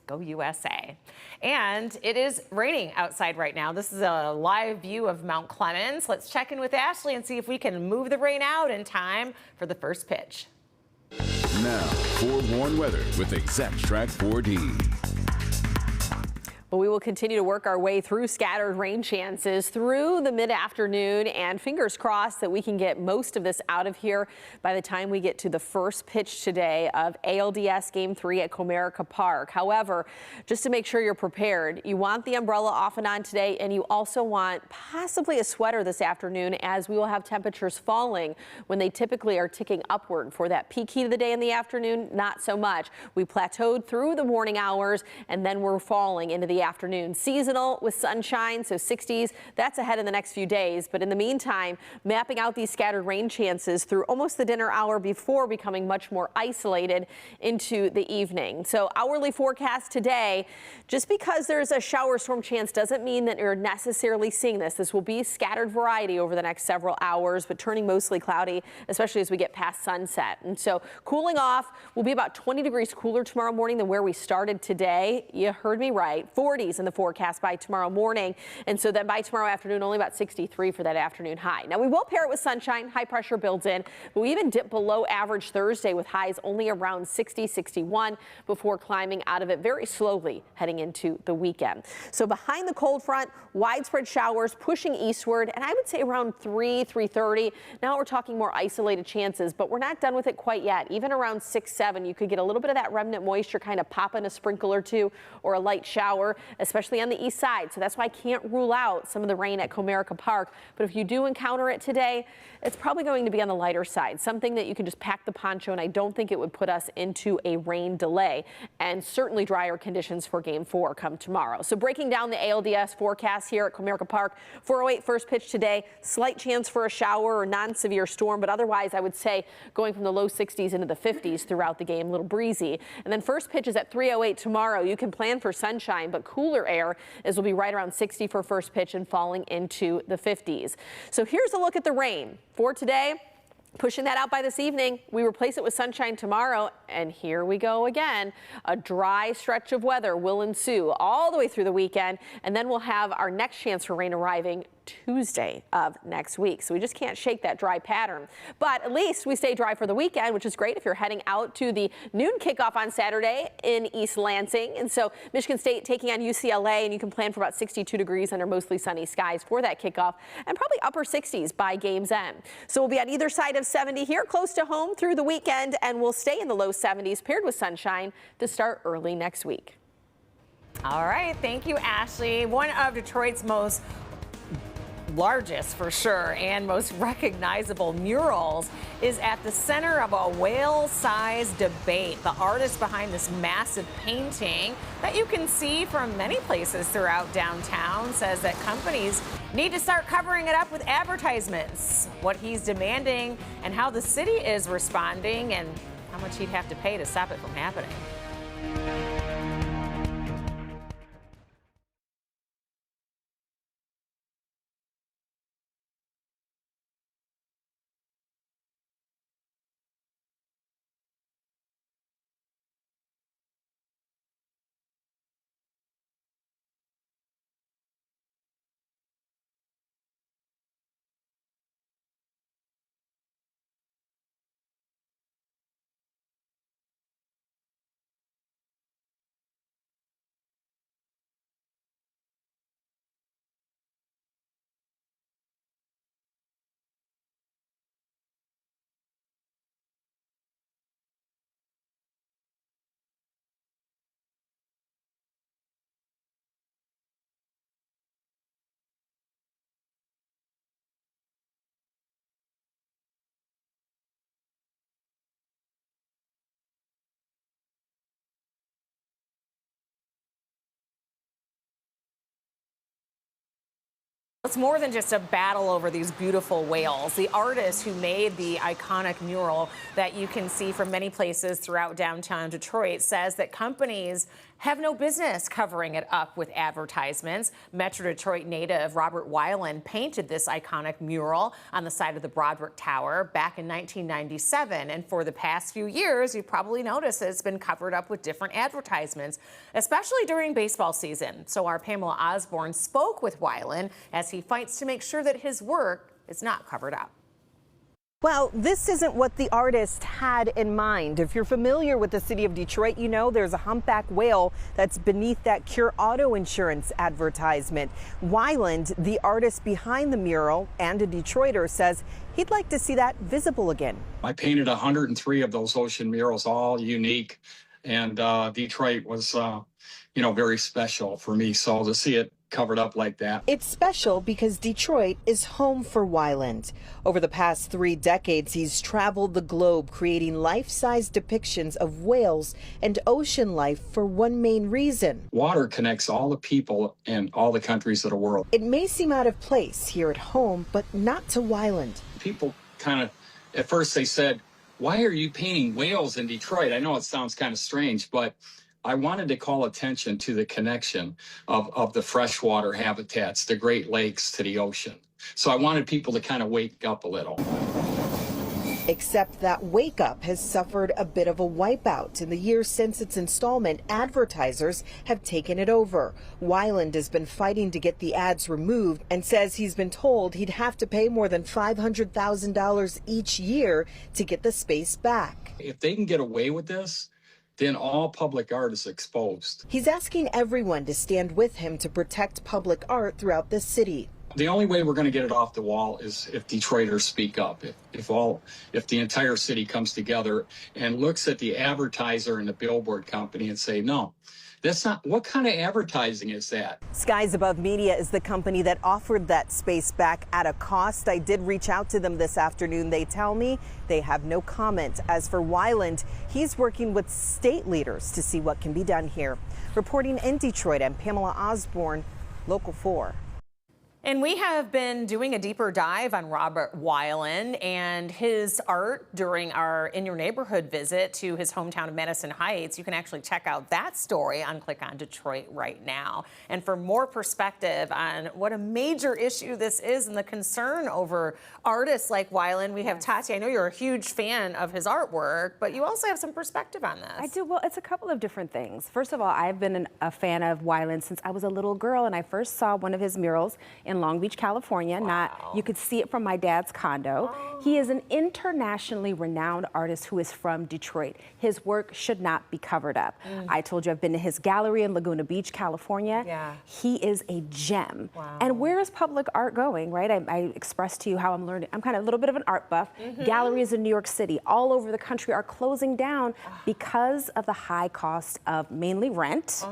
Go USA. And it is raining outside right now. This is a live view of Mount Clemens. Let's check in with Ashley and see if we can move the rain out in time for the first pitch. Now, forewarned weather with Exact Track 4D. But we will continue to work our way through scattered rain chances through the mid-afternoon, and fingers crossed that we can get most of this out of here by the time we get to the first pitch today of ALDS Game 3 at Comerica Park. However, just to make sure you're prepared, you want the umbrella off and on today, and you also want possibly a sweater this afternoon, as we will have temperatures falling when they typically are ticking upward. For that peak heat of the day in the afternoon, not so much. We plateaued through the morning hours, and then we're falling into the afternoon. Seasonal with sunshine, so 60s, that's ahead in the next few days. But in the meantime, mapping out these scattered rain chances through almost the dinner hour before becoming much more isolated into the evening. So hourly forecast today, just because there's a shower storm chance doesn't mean that you're necessarily seeing this. This will be scattered variety over the next several hours, but turning mostly cloudy, especially as we get past sunset. And so cooling off, will be about 20 degrees cooler tomorrow morning than where we started today. You heard me right. 40s in the forecast by tomorrow morning. And so then by tomorrow afternoon, only about 63 for that afternoon high. Now we will pair it with sunshine. High pressure builds in, but we even dip below average Thursday with highs only around 60, 61 before climbing out of it very slowly heading into the weekend. So behind the cold front, widespread showers pushing eastward, and I would say around 3:30. Now we're talking more isolated chances, but we're not done with it quite yet. Even around 6, 7, you could get a little bit of that remnant moisture kind of popping a sprinkle or two or a light shower, especially on the east side. So that's why I can't rule out some of the rain at Comerica Park. But if you do encounter it today, it's probably going to be on the lighter side, something that you can just pack the poncho, and I don't think it would put us into a rain delay, and certainly drier conditions for Game 4 come tomorrow. So breaking down the ALDS forecast here at Comerica Park, 4:08 first pitch today, slight chance for a shower or non-severe storm, but otherwise I would say going from the low 60s into the 50s throughout the game, a little breezy. And then first pitch is at 3:08 tomorrow. You can plan for sunshine, but cooler air as will be right around 60 for first pitch and falling into the 50s. So here's a look at the rain for today. Pushing that out by this evening, we replace it with sunshine tomorrow, and here we go again. A dry stretch of weather will ensue all the way through the weekend, and then we'll have our next chance for rain arriving Tuesday of next week. So we just can't shake that dry pattern. But at least we stay dry for the weekend, which is great if you're heading out to the noon kickoff on Saturday in East Lansing. And so Michigan State taking on UCLA, and you can plan for about 62 degrees under mostly sunny skies for that kickoff, and probably upper 60s by game's end. So we'll be on either side of 70 here close to home through the weekend, and we'll stay in the low 70s paired with sunshine to start early next week. All right, thank you, Ashley. One of Detroit's most largest for sure and most recognizable murals is at the center of a whale-sized debate. The artist behind this massive painting that you can see from many places throughout downtown says that companies need to start covering it up with advertisements. What he's demanding and how the city is responding, and how much he'd have to pay to stop it from happening. It's more than just a battle over these beautiful whales. The artist who made the iconic mural that you can see from many places throughout downtown Detroit says that companies have no business covering it up with advertisements. Metro Detroit native Robert Weiland painted this iconic mural on the side of the Broadwick Tower back in 1997. And for the past few years, you've probably noticed that it's been covered up with different advertisements, especially during baseball season. So our Pamela Osborne spoke with Weiland as he fights to make sure that his work is not covered up. Well, this isn't what the artist had in mind. If you're familiar with the city of Detroit, you know there's a humpback whale that's beneath that Cure Auto Insurance advertisement. Weiland, the artist behind the mural and a Detroiter, says he'd like to see that visible again. I painted 103 of those ocean murals, all unique, and Detroit was, very special for me. So to see it covered up like that. It's special because Detroit is home for Weiland. Over the past 3 decades, he's traveled the globe creating life-size depictions of whales and ocean life for one main reason. Water connects all the people in all the countries of the world. It may seem out of place here at home, but not to Weiland. People kind of, at first they said, why are you painting whales in Detroit? I know it sounds kind of strange, but I wanted to call attention to the connection of the freshwater habitats, the Great Lakes to the ocean. So I wanted people to kind of wake up a little. Except that Wake Up has suffered a bit of a wipeout. In the years since its installment, advertisers have taken it over. Weiland has been fighting to get the ads removed and says he's been told he'd have to pay more than $500,000 each year to get the space back. If they can get away with this, then all public art is exposed. He's asking everyone to stand with him to protect public art throughout the city. The only way we're going to get it off the wall is if Detroiters speak up. If the entire city comes together and looks at the advertiser and the billboard company and say, no, that's not, what kind of advertising is that? Skies Above Media is the company that offered that space back at a cost. I did reach out to them this afternoon. They tell me they have no comment. As for Weiland, he's working with state leaders to see what can be done here. Reporting in Detroit, I'm Pamela Osborne, Local 4. And we have been doing a deeper dive on Robert Weiland and his art during our In Your Neighborhood visit to his hometown of Madison Heights. You can actually check out that story on Click on Detroit right now. And for more perspective on what a major issue this is and the concern over artists like Weiland, we have Tati. I know you're a huge fan of his artwork, but you also have some perspective on this. I do. Well, it's a couple of different things. First of all, I've been a fan of Weiland since I was a little girl, and I first saw one of his murals in Long Beach, California. Wow. You could see it from my dad's condo. Oh. He is an internationally renowned artist who is from Detroit. His work should not be covered up. I told you I've been to his gallery in Laguna Beach, California. Yeah. He is a gem. Wow. And where is public art going, right? I expressed to you how I'm learning. I'm kind of a little bit of an art buff. Galleries in New York City, all over the country, are closing down because of the high cost of mainly rent.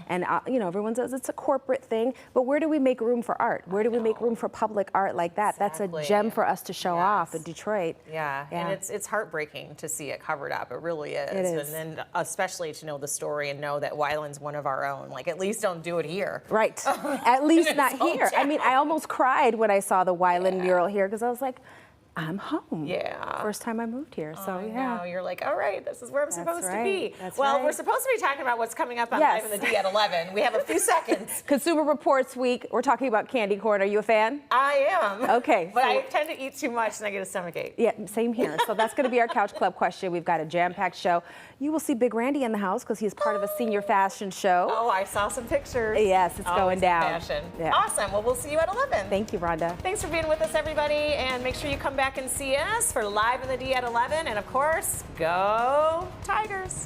And everyone says it's a corporate thing, but where do we make room for art? Where do we make room for public art like that? Exactly. That's a gem for us to show off in Detroit. Yeah, and it's heartbreaking to see it covered up. It really is. It is. And then especially to know the story and know that Weiland's one of our own. Like, at least don't do it here. Right. At least not here. I mean, I almost cried when I saw the Weiland mural here because I was like, I'm home. Yeah. First time I moved here, so yeah. You're like, all right, this is where I'm supposed to be. That's well, right. we're supposed to be talking about what's coming up on Live in the D at 11. We have a few seconds. Consumer Reports Week. We're talking about candy corn. Are you a fan? I am. Okay. But I tend to eat too much and I get a stomachache. Yeah, same here. So that's going to be our Couch Club question. We've got a jam-packed show. You will see Big Randy in the house because he's part of a senior fashion show. Oh, I saw some pictures. Yes, it's going down. Fashion. Yeah. Awesome. Well, we'll see you at 11. Thank you, Rhonda. Thanks for being with us, everybody. And make sure you come back and see us for Live in the D at 11. And of course, go Tigers.